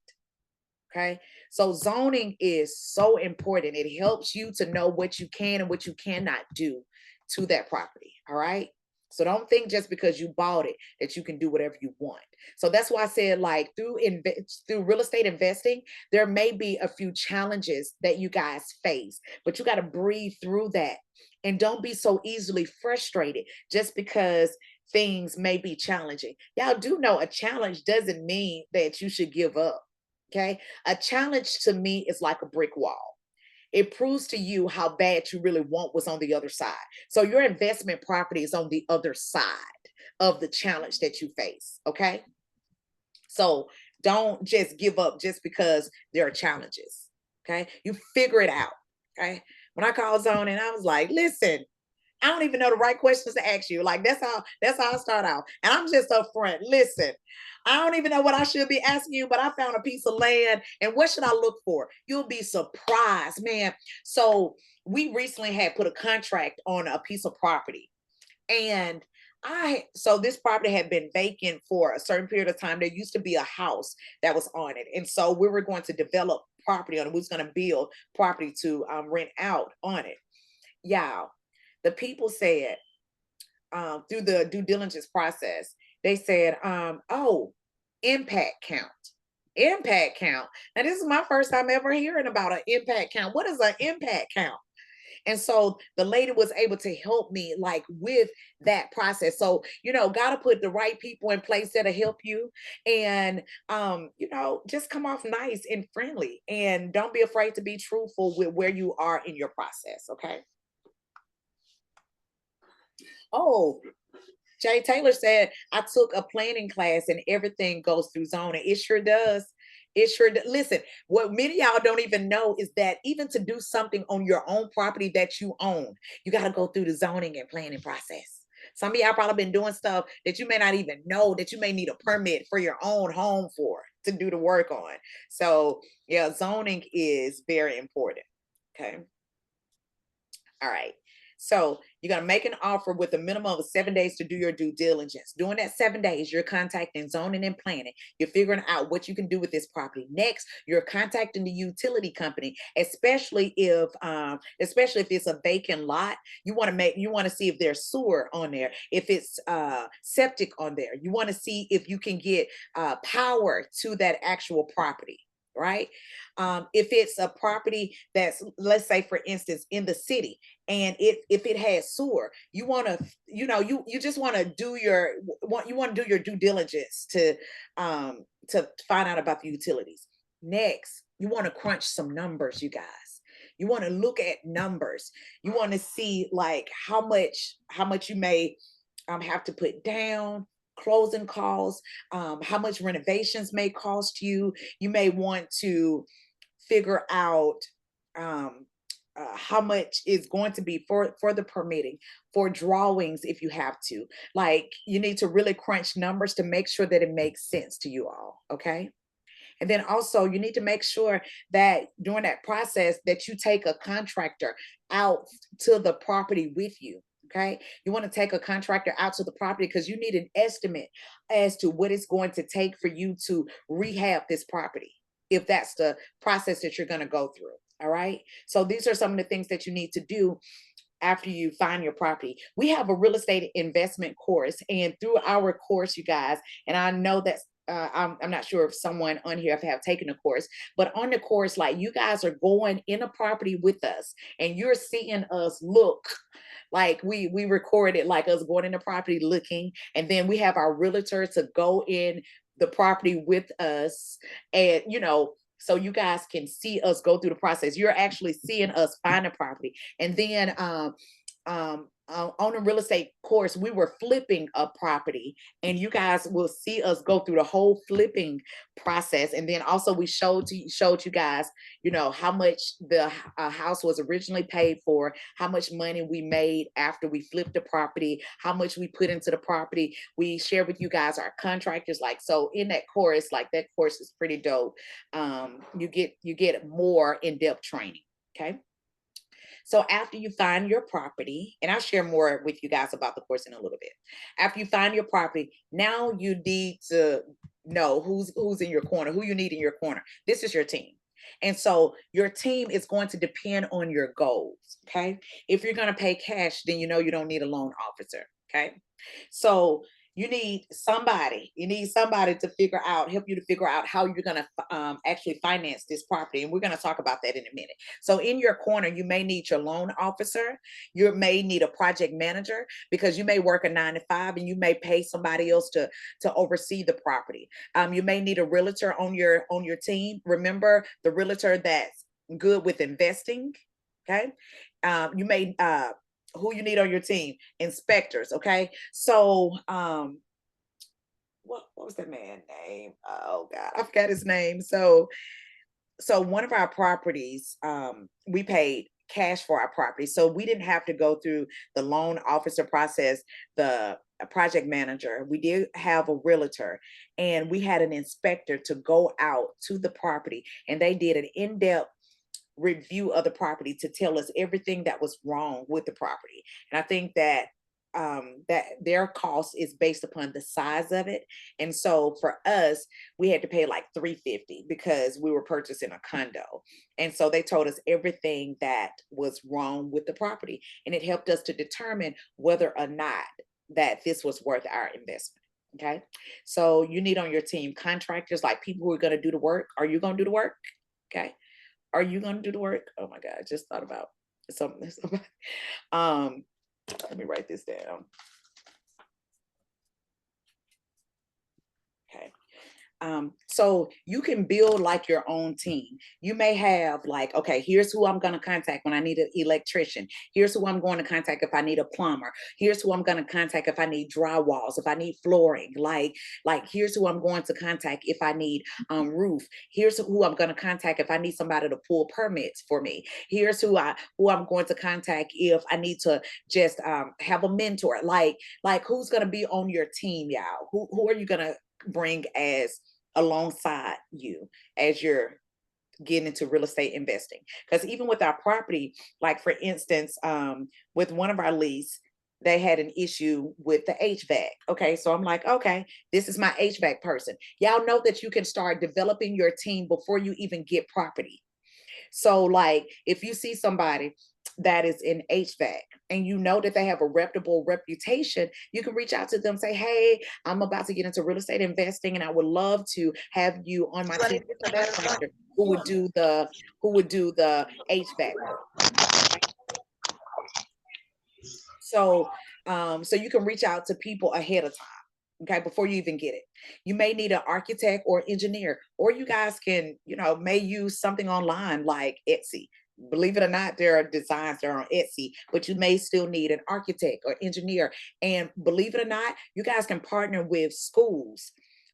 Okay. So zoning is so important. It helps you to know what you can and what you cannot do to that property. All right. So don't think just because you bought it that you can do whatever you want. So that's why I said, like, through real estate investing, there may be a few challenges that you guys face, but you got to breathe through that. And don't be so easily frustrated just because things may be challenging. Y'all do know a challenge doesn't mean that you should give up. Okay. A challenge to me is like a brick wall. It proves to you how bad you really want what's on the other side. So your investment property is on the other side of the challenge that you face. Okay. So don't just give up just because there are challenges. Okay. You figure it out. Okay. When I called zoning, I was like, listen, I don't even know the right questions to ask you. Like, that's how I start out. And I'm just upfront. Listen, I don't even know what I should be asking you, but I found a piece of land. And what should I look for? You'll be surprised, man. So we recently had put a contract on a piece of property. And so this property had been vacant for a certain period of time. There used to be a house that was on it. And so we were going to develop property on it. We was going to build property to rent out on it. Y'all, the people said, through the due diligence process, they said, oh, impact count. Impact count. Now, this is my first time ever hearing about an impact count. What is an impact count? And so the lady was able to help me, like, with that process. So, got to put the right people in place that'll help you. And, just come off nice and friendly. And don't be afraid to be truthful with where you are in your process. Okay. Oh, Jay Taylor said, I took a planning class and everything goes through zoning. It sure does. It sure does. Listen, what many of y'all don't even know is that even to do something on your own property that you own, you got to go through the zoning and planning process. Some of y'all probably been doing stuff that you may not even know that you may need a permit for your own home for to do the work on. So yeah, zoning is very important. Okay. All right. So you're going to make an offer with a minimum of 7 days to do your due diligence. During that 7 days, you're contacting zoning and planning. You're figuring out what you can do with this property. Next, you're contacting the utility company, especially if it's a vacant lot. You want to see if there's sewer on there, if it's septic on there. You want to see if you can get power to that actual property. Right? If it's a property that's, let's say, for instance, in the city, and if it has sewer, you want to, you just want to do your due diligence to find out about the utilities. Next, you want to crunch some numbers, you guys. You want to look at numbers. You want to see, like, how much you may have to put down, closing costs, how much renovations may cost you. You may want to figure out how much is going to be for the permitting, for drawings if you have to. Like, you need to really crunch numbers to make sure that it makes sense to you all, okay? And then also you need to make sure that during that process that you take a contractor out to the property with you. Okay. You want to take a contractor out to the property because you need an estimate as to what it's going to take for you to rehab this property, if that's the process that you're going to go through. All right. So these are some of the things that you need to do after you find your property. We have a real estate investment course, and through our course, you guys, and I know that I'm not sure if someone on here have taken a course, but on the course, like, you guys are going in a property with us and you're seeing us look like we recorded, like us going in the property looking, and then we have our realtor to go in the property with us, and so you guys can see us go through the process. You're actually seeing us find a property, and then on a real estate course, we were flipping a property, and you guys will see us go through the whole flipping process. And then also we showed you guys, you know, how much the house was originally paid for, how much money we made after we flipped the property, how much we put into the property. We shared with you guys our contractors. Like, so in that course, like that course is pretty dope. You get more in-depth training. Okay. So after you find your property, and I'll share more with you guys about the course in a little bit. After you find your property, now you need to know who's in your corner, who you need in your corner. This is your team. And so your team is going to depend on your goals. Okay. If you're going to pay cash, then you know you don't need a loan officer. Okay. So you need somebody to help you to figure out how you're going to actually finance this property. And we're going to talk about that in a minute. So in your corner, you may need your loan officer. You may need a project manager, because you may work a 9 to 5 and you may pay somebody else to oversee the property. You may need a realtor on your team. Remember, the realtor that's good with investing. Okay. You may who you need on your team, inspectors. Okay. So what was that man's name? Oh God, I forgot his name. So one of our properties, we paid cash for our property, so we didn't have to go through the loan officer process, the project manager. We did have a realtor, and we had an inspector to go out to the property, and they did an in-depth review of the property to tell us everything that was wrong with the property. And I think that that their cost is based upon the size of it. And so for us, we had to pay like $350 because we were purchasing a condo. And so they told us everything that was wrong with the property, and it helped us to determine whether or not that this was worth our investment. Okay. So you need on your team contractors, like people who are going to do the work. Are you going to do the work? Okay. Are you going to do the work? Oh my God, I just thought about something. Let me write this down. Okay. So you can build like your own team. You may have like, okay, here's who I'm going to contact when I need an electrician. Here's who I'm going to contact if I need a plumber. Here's who I'm going to contact if I need drywalls, if I need flooring. Like here's who I'm going to contact if I need roof. Here's who I'm going to contact if I need somebody to pull permits for me. Here's who I'm going to contact if I need to just have a mentor. Like who's going to be on your team, y'all? Who are you going to bring as alongside you as you're getting into real estate investing? Because even with our property, like for instance, with one of our lease, they had an issue with the HVAC. Okay, so I'm like, okay, this is my HVAC person. Y'all know that you can start developing your team before you even get property. So like if you see somebody that is in HVAC and you know that they have a reputable reputation, you can reach out to them, say, hey, I'm about to get into real estate investing and I would love to have you on my team with a contractor who would do the HVAC work. So so you can reach out to people ahead of time. Okay, before you even get it. You may need an architect or engineer, or you guys can, may use something online like Etsy. Believe it or not, there are designs that are on Etsy, but you may still need an architect or engineer. And believe it or not, you guys can partner with schools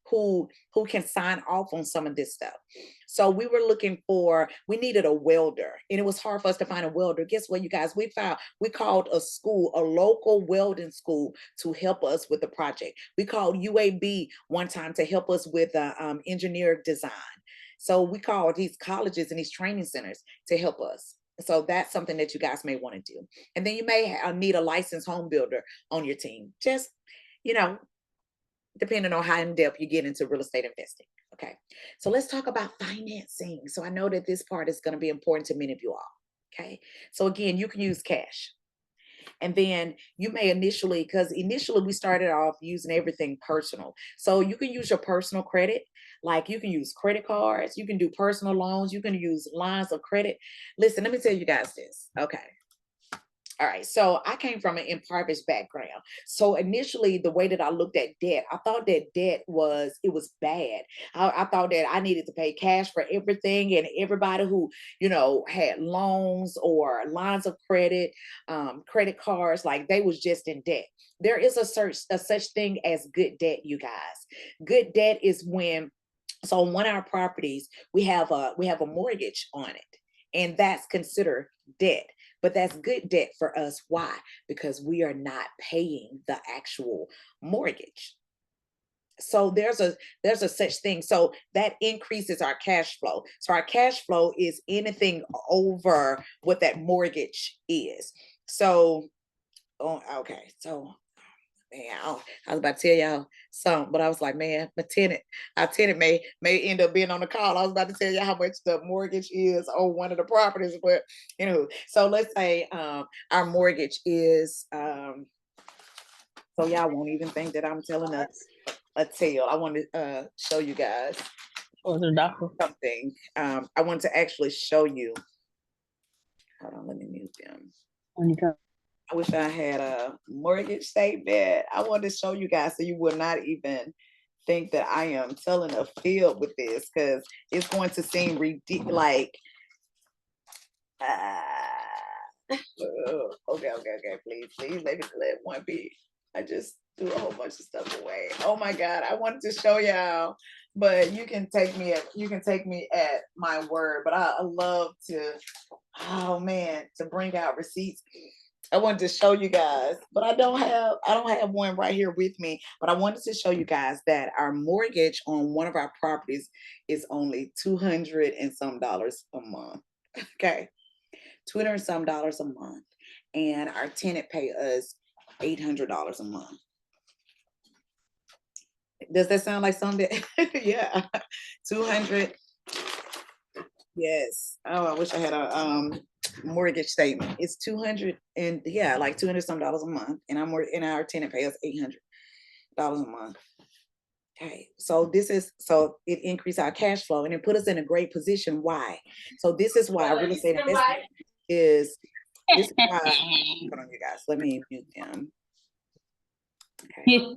who can sign off on some of this stuff. So we needed a welder, and it was hard for us to find a welder. Guess what, you guys? We called a school, a local welding school, to help us with the project. We called UAB one time to help us with engineer design. So we called these colleges and these training centers to help us. So that's something that you guys may want to do. And then you may need a licensed home builder on your team. Just, depending on how in depth you get into real estate investing. Okay. So let's talk about financing. So I know that this part is going to be important to many of you all. Okay. So again, you can use cash. And then you may initially we started off using everything personal. So you can use your personal credit. Like you can use credit cards, you can do personal loans, you can use lines of credit. Listen, let me tell you guys this. Okay. All right, so I came from an impoverished background. So initially, the way that I looked at debt, I thought that debt was it was bad. I thought that I needed to pay cash for everything, and everybody who had loans or lines of credit, credit cards, like they was just in debt. There is a such thing as good debt, you guys. Good debt is when so on one of our properties we have a mortgage on it, and that's considered debt. But that's good debt for us. Why? Because we are not paying the actual mortgage. So there's a such thing. So that increases our cash flow. So our cash flow is anything over what that mortgage is. So, oh, okay. So man, I was about to tell y'all something, but I was like, man, our tenant may end up being on the call. I was about to tell y'all how much the mortgage is on one of the properties, but so let's say our mortgage is so y'all won't even think that I'm telling a tale. I want to show you guys Or the doctor. something. I want to actually show you. Hold on, let me mute them. When you come. I wish I had a mortgage statement. I wanted to show you guys so you would not even think that I am telling a fib with this, because it's going to seem ridiculous. Like, okay, please, let one be. I just threw a whole bunch of stuff away. Oh my God, I wanted to show y'all, but you can take me at my word. But I love to, oh man, to bring out receipts. I wanted to show you guys, but I don't have one right here with me, but I wanted to show you guys that our mortgage on one of our properties is only $200 and some a month. Okay. $200 and some a month. And our tenant pay us $800 a month. Does that sound like something? Yeah. 200. Yes. Oh, I wish I had a mortgage statement. It's 200 and like $200 some a month, and our tenant pay us $800 a month. Okay, so it increased our cash flow and it put us in a great position. Why? So this is why real estate investment is this is why. Hold on, you guys. Let me mute them. Okay.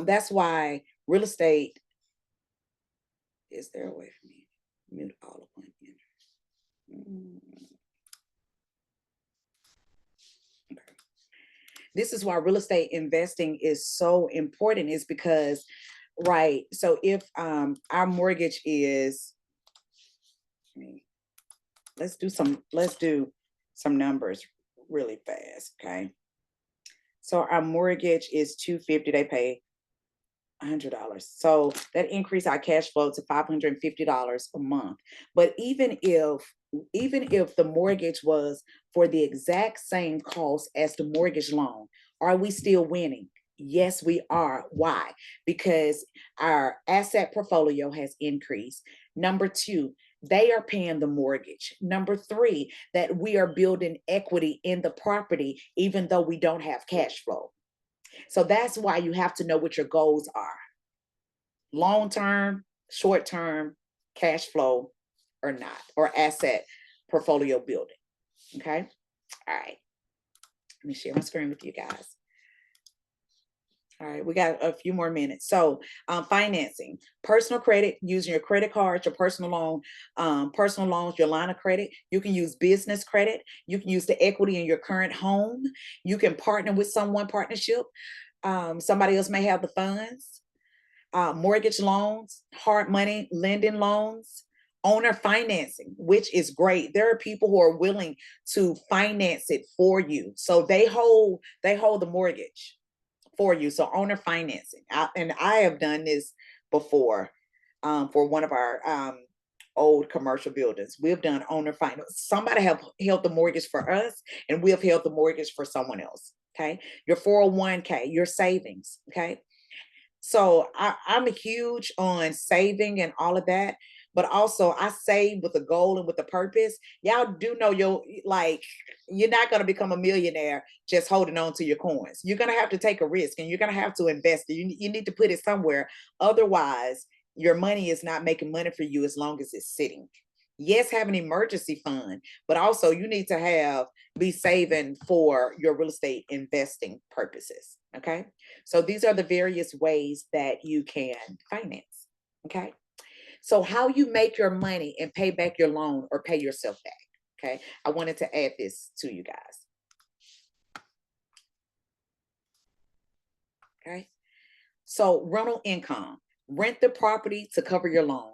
That's why real estate. Is there a way for me to mute all of one? Okay. This is why real estate investing is so important, is because, right, so if our mortgage is, let's do some numbers really fast, okay? So our mortgage is $250, they pay $100. So that increased our cash flow to $550 a month. But even if the mortgage was for the exact same cost as the mortgage loan, are we still winning? Yes, we are. Why? Because our asset portfolio has increased. Number two, they are paying the mortgage. Number three, that we are building equity in the property, even though we don't have cash flow. So that's why you have to know what your goals are. Long-term, short-term, cash flow or not, or asset portfolio building. Okay. All right. Let me share my screen with you guys. All right, we got a few more minutes. So financing, personal credit, using your credit cards, your personal loans, your line of credit. You can use business credit. You can use the equity in your current home. You can partner with partnership. Somebody else may have the funds. Mortgage loans, hard money lending loans, owner financing, which is great. There are people who are willing to finance it for you. So they hold the mortgage for you. So owner financing. And I have done this before for one of our old commercial buildings. We've done owner finance. Somebody have held the mortgage for us, and we have held the mortgage for someone else. Okay. Your 401k, your savings. Okay. So I'm huge on saving and all of that, but also I save with a goal and with a purpose. Y'all do know you're not going to become a millionaire just holding on to your coins. You're going to have to take a risk, and you're going to have to invest. You need to put it somewhere. Otherwise, your money is not making money for you as long as it's sitting. Yes, have an emergency fund, but also you need to be saving for your real estate investing purposes. Okay. So these are the various ways that you can finance. Okay. So how you make your money and pay back your loan or pay yourself back. Okay. I wanted to add this to you guys. Okay. So rental income, rent the property to cover your loan.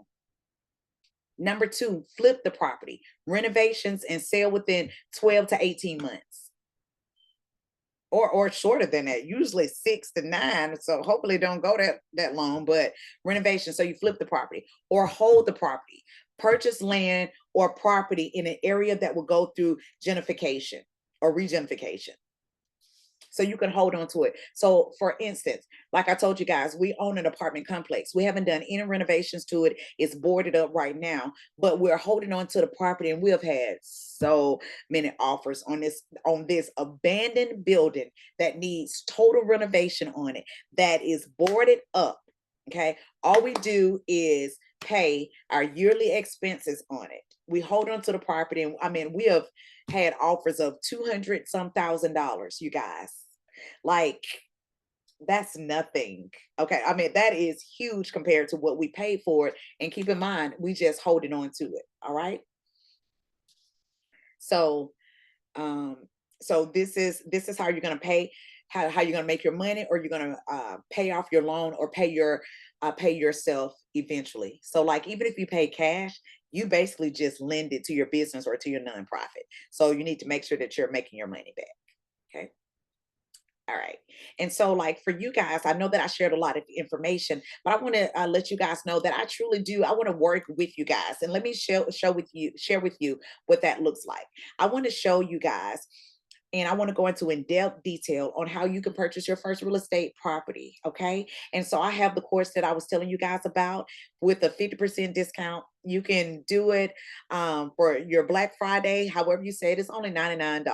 Number two, flip the property, renovations and sell within 12 to 18 months. Or shorter than that, usually 6 to 9. So hopefully don't go that long, but renovation. So you flip the property or hold the property, purchase land or property in an area that will go through gentrification or regenification. So you can hold on to it. So for instance, like I told you guys, we own an apartment complex. We haven't done any renovations to it. It's boarded up right now, but we're holding on to the property, and we have had so many offers on this abandoned building that needs total renovation on it, that is boarded up. Okay. All we do is pay our yearly expenses on it. We hold on to the property. And I mean, we have had offers of 200 some $1,000, you guys. Like, that's nothing. Okay. I mean, that is huge compared to what we paid for it. And keep in mind, we just holding on to it. All right. So, so this is how you're going to pay, how you're going to make your money, or you're going to pay off your loan or pay yourself eventually. So like, even if you pay cash, you basically just lend it to your business or to your nonprofit. So you need to make sure that you're making your money back. Okay. All right. And so like for you guys, I know that I shared a lot of information, but I want to let you guys know that I truly do. I want to work with you guys, and let me share with you what that looks like. I want to show you guys, and I want to go into in-depth detail on how you can purchase your first real estate property. Okay. And so I have the course that I was telling you guys about with a 50% discount. You can do it for your Black Friday, however you say it. It's only $99.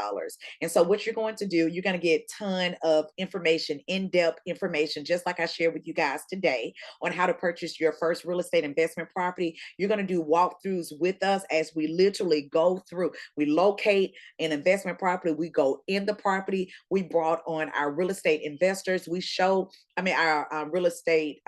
And so what you're going to do, you're going to get a ton of information, in-depth information, just like I shared with you guys today, on how to purchase your first real estate investment property. You're going to do walkthroughs with us as we literally go through. We locate an investment property. We go in the property. We brought on our real estate investors. Our real estate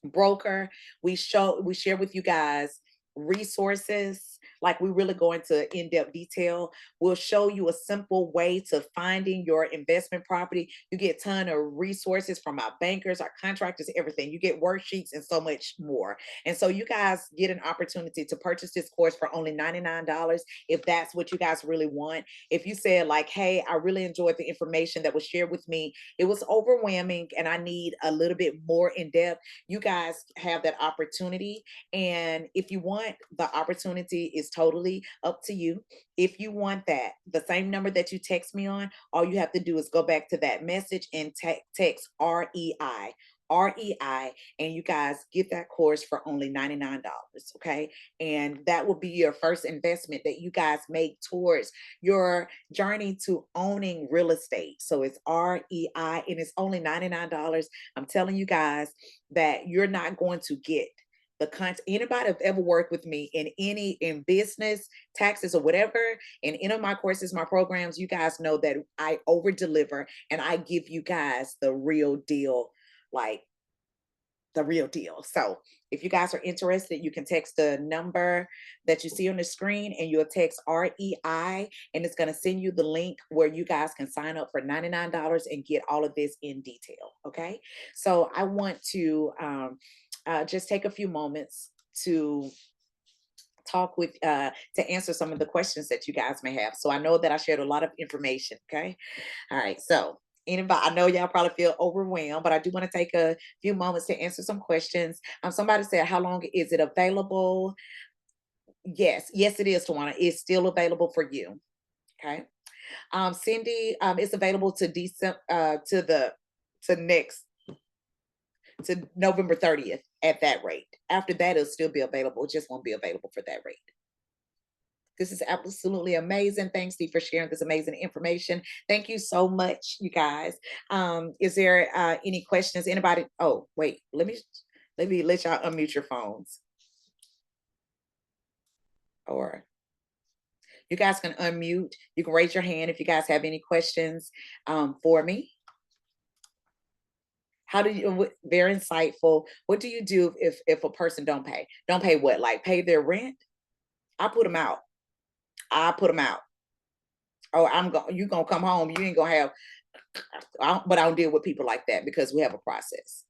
broker. We share with you guys resources. Like, we really go into in-depth detail. We'll show you a simple way to finding your investment property. You get a ton of resources from our bankers, our contractors, everything. You get worksheets and so much more. And so you guys get an opportunity to purchase this course for only $99 if that's what you guys really want. If you said like, hey, I really enjoyed the information that was shared with me, it was overwhelming and I need a little bit more in depth, you guys have that opportunity. And if you want, the opportunity is totally up to you. If you want that, the same number that you text me on, all you have to do is go back to that message and text REI, and you guys get that course for only $99. Okay. And that will be your first investment that you guys make towards your journey to owning real estate. So it's REI and it's only $99. I'm telling you guys that you're not going to get the content. Anybody have ever worked with me in business, taxes, or whatever, in any of my courses, my programs, you guys know that I over deliver and I give you guys the real deal, like the real deal. So if you guys are interested, you can text the number that you see on the screen and you'll text REI, and it's going to send you the link where you guys can sign up for $99 and get all of this in detail. Okay. So I want to just take a few moments to talk with to answer some of the questions that you guys may have. So I know that I shared a lot of information. Okay. All right. So anybody, I know y'all probably feel overwhelmed, but I do want to take a few moments to answer some questions. Somebody said, how long is it available? Yes, it is, Tawana. It's still available for you. Okay. Cindy, it's available to to November 30th at that rate. After that, it'll still be available. It just won't be available for that rate. This is absolutely amazing. Thanks, Dee, for sharing this amazing information. Thank you so much, you guys. Is there any questions? Anybody? Oh, wait, let me let y'all unmute your phones. Or you guys can unmute. You can raise your hand if you guys have any questions for me. How do you, very insightful. What do you do if a person don't pay? Don't pay what? Like pay their rent? I put them out. I put them out. Oh, you gonna come home. You ain't gonna have, but I don't deal with people like that because we have a process.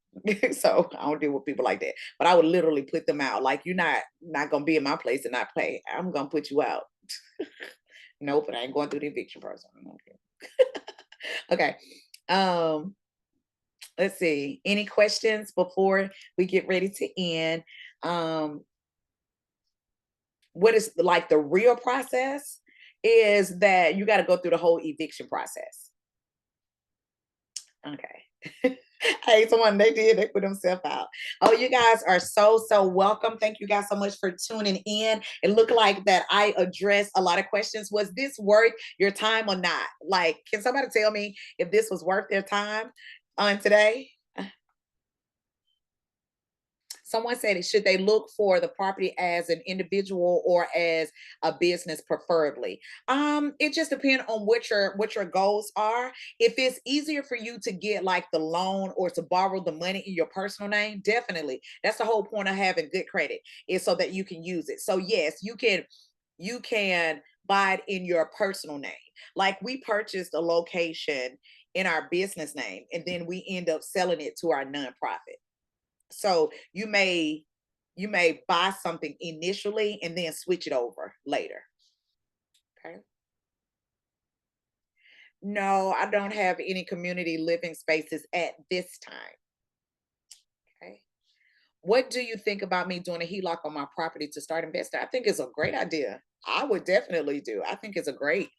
So I don't deal with people like that. But I would literally put them out. Like you're not gonna be in my place and not pay. I'm gonna put you out. Nope, but I ain't going through the eviction process. Okay. Let's see. Any questions before we get ready to end? What is like the real process is that you got to go through the whole eviction process. Okay. Hey, someone they put themselves out. Oh, you guys are so welcome. Thank you guys so much for tuning in. It looked like that I addressed a lot of questions. Was this worth your time or not? Like, can somebody tell me if this was worth their time on today? Someone said, should they look for the property as an individual or as a business preferably? It just depends on what your goals are. If it's easier for you to get like the loan or to borrow the money in your personal name, definitely. That's the whole point of having good credit, is so that you can use it. So yes, you can buy it in your personal name. Like we purchased a location in our business name and then we end up selling it to our nonprofit. So you may buy something initially and then switch it over later. Okay. No, I don't have any community living spaces at this time. Okay. What do you think about me doing a HELOC on my property to start investing? I think it's a great idea. I would definitely do. I think it's a great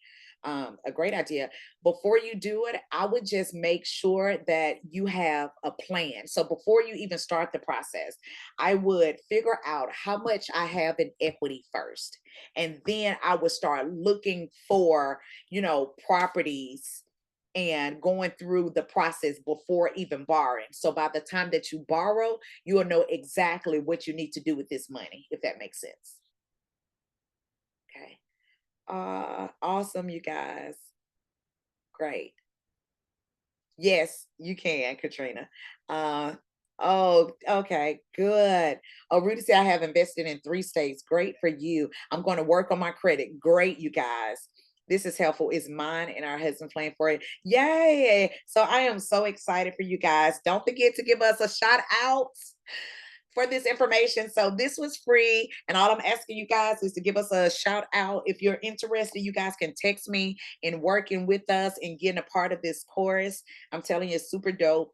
idea. Before you do it, I would just make sure that you have a plan. So before you even start the process, I would figure out how much I have in equity first. And then I would start looking for, properties and going through the process before even borrowing. So by the time that you borrow, you will know exactly what you need to do with this money, if that makes sense. Okay. Awesome, you guys. Great. Yes, you can, Katrina. Oh, okay, good. Oh, Rudy said I have invested in 3 states. Great for you. I'm going to work on my credit. Great, you guys. This is helpful. Is mine and our husband playing for it? Yay. So I am so excited for you guys. Don't forget to give us a shout out for this information. So this was free. And all I'm asking you guys is to give us a shout out. If you're interested, you guys can text me in working with us and getting a part of this course. I'm telling you, it's super dope.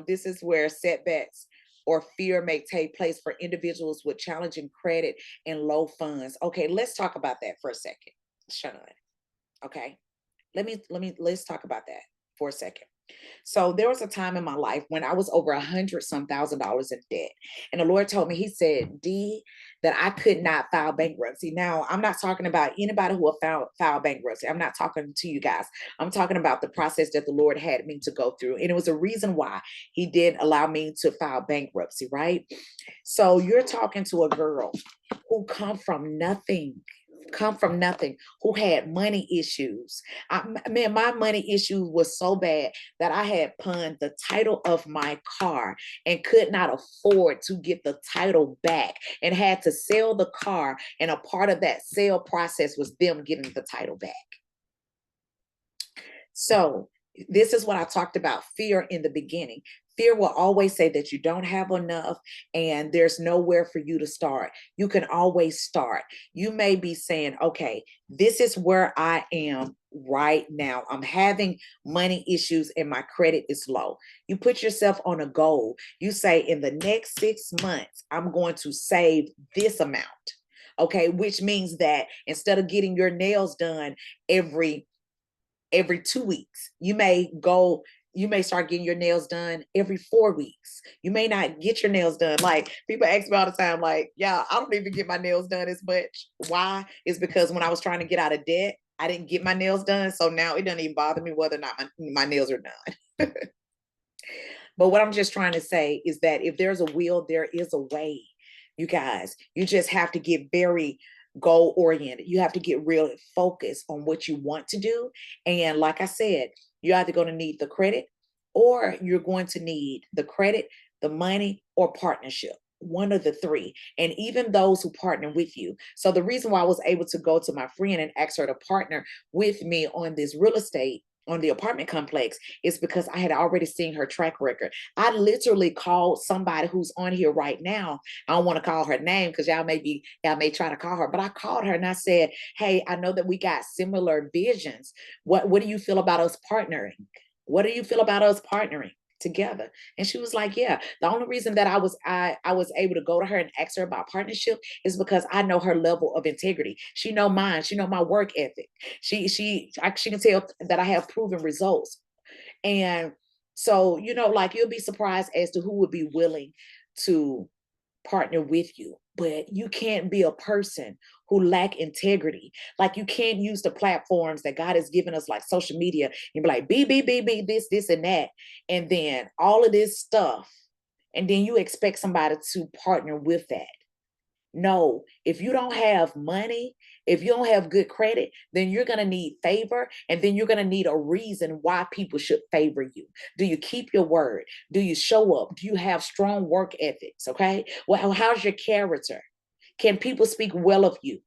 This is where setbacks or fear may take place for individuals with challenging credit and low funds. Okay, let's talk about that for a second, Sean. Okay, let's talk about that for a second. So there was a time in my life when I was over $100,000 in debt. And the Lord told me, he said, Dee, that I could not file bankruptcy. Now, I'm not talking about anybody who will file bankruptcy. I'm not talking to you guys. I'm talking about the process that the Lord had me to go through. And it was a reason why he did allow me to file bankruptcy, right? So you're talking to a girl who come from nothing, who had money issues. Man, my money issue was so bad that I had pawned the title of my car and could not afford to get the title back and had to sell the car. And a part of that sale process was them getting the title back. So this is what I talked about, fear in the beginning. Fear will always say that you don't have enough and there's nowhere for you to start. You can always start. You may be saying, okay, this is where I am right now. I'm having money issues and my credit is low. You put yourself on a goal. You say, in the next 6 months, I'm going to save this amount. Okay, which means that instead of getting your nails done every 2 weeks, you may start getting your nails done every 4 weeks. You may not get your nails done. Like people ask me all the time, like, yeah, I don't even get my nails done as much. Why? It's because when I was trying to get out of debt, I didn't get my nails done. So now it doesn't even bother me whether or not my nails are done. But what I'm just trying to say is that if there's a will, there is a way, you guys. You just have to get very, goal oriented. You have to get really focused on what you want to do. And like I said, you're either going to need the credit, or you're going to need the credit, the money, or partnership. One of the three. And even those who partner with you. So the reason why I was able to go to my friend and ask her to partner with me on this real estate, on the apartment complex, is because I had already seen her track record. I literally called somebody who's on here right now. I don't want to call her name because y'all may try to call her, but I called her and I said, hey, I know that we got similar visions. What do you feel about us partnering? What do you feel about us partnering together? And she was like, yeah. The only reason that I was able to go to her and ask her about partnership is because I know her level of integrity. She know mine. She know my work ethic. She can tell that I have proven results. And so, like, you'll be surprised as to who would be willing to partner with you. But you can't be a person who lack integrity. Like, you can't use the platforms that God has given us, like social media, and be like, be this, and that. And then all of this stuff. And then you expect somebody to partner with that. No, if you don't have money, if you don't have good credit, then you're going to need favor. And then you're going to need a reason why people should favor you. Do you keep your word? Do you show up? Do you have strong work ethics? Okay. Well, how's your character? Can people speak well of you?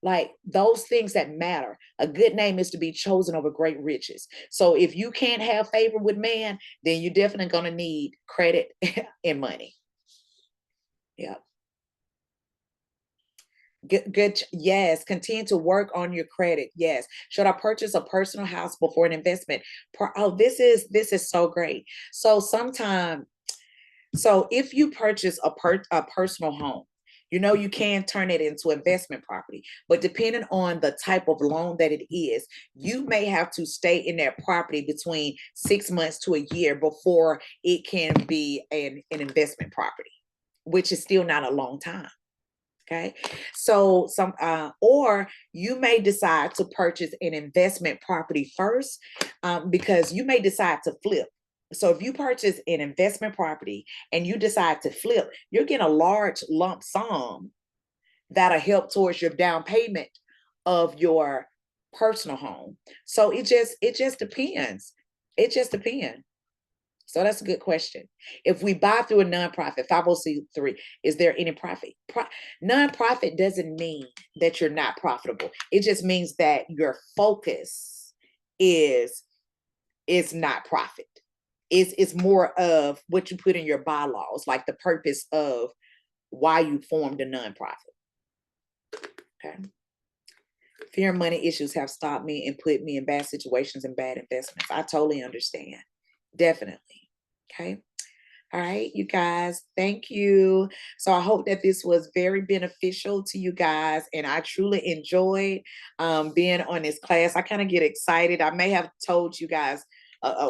Like, those things that matter. A good name is to be chosen over great riches. So if you can't have favor with man, then you're definitely going to need credit and money. Yeah. Good. Yes. Continue to work on your credit. Yes. Should I purchase a personal house before an investment? Oh, this is so great. So if you purchase a personal home, you can turn it into investment property, but depending on the type of loan that it is, you may have to stay in that property between 6 months to a year before it can be an investment property, which is still not a long time. Okay. So or you may decide to purchase an investment property first, because you may decide to flip. So if you purchase an investment property and you decide to flip, you're getting a large lump sum that'll help towards your down payment of your personal home. So it just depends. It just depends. So that's a good question. If we buy through a nonprofit, 501c3, is there any profit? Nonprofit doesn't mean that you're not profitable. It just means that your focus is not profit. It's more of what you put in your bylaws, like the purpose of why you formed a nonprofit. Okay. Fear and money issues have stopped me and put me in bad situations and bad investments. I totally understand. Definitely. Okay. All right, you guys, thank you. So I hope that this was very beneficial to you guys, and I truly enjoyed being on this class. I kind of get excited. I may have told you guys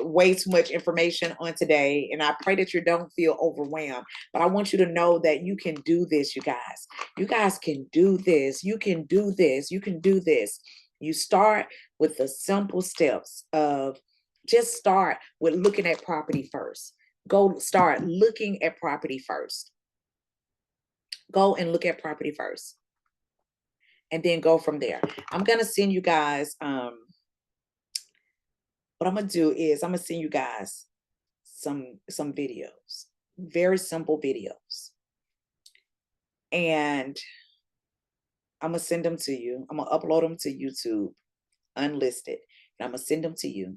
way too much information on today, and I pray that you don't feel overwhelmed. But I want you to know that you can do this, you guys. You guys can do this. You can do this. You can do this. You start with the simple steps of just start with looking at property first. Go start looking at property first. Go and look at property first. And then go from there. I'm going to send you guys, what I'm going to do is I'm going to send you guys some videos, very simple videos. And I'm going to send them to you. I'm going to upload them to YouTube, unlisted. And I'm going to send them to you,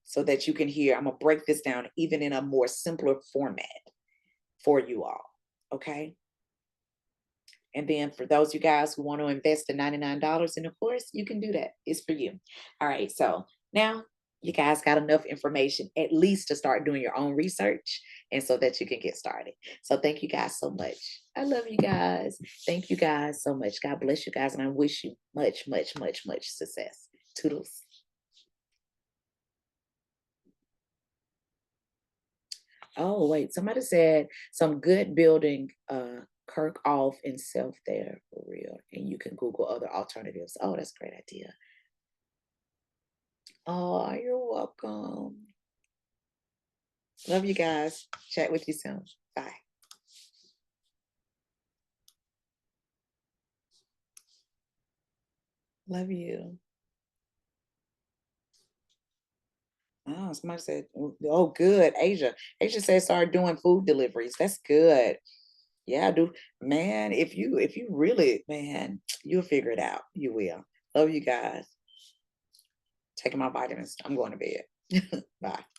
so that you can hear. I'm going to break this down even in a more simpler format for you all. Okay. And then for those of you guys who want to invest the $99 in the course, you can do that. It's for you. All right. So now you guys got enough information, at least to start doing your own research, and so that you can get started. So thank you guys so much. I love you guys. Thank you guys so much. God bless you guys. And I wish you much, much, much, much success. Toodles. Oh, wait, somebody said some good building, Kirk off and self there for real. And you can Google other alternatives. Oh, that's a great idea. Oh, you're welcome. Love you guys. Chat with you soon. Bye. Love you. Oh, somebody said, oh, good. Asia said start doing food deliveries. That's good. Yeah, do man, if you really, man, you'll figure it out. You will. Love you guys. Taking my vitamins. I'm going to bed. Bye.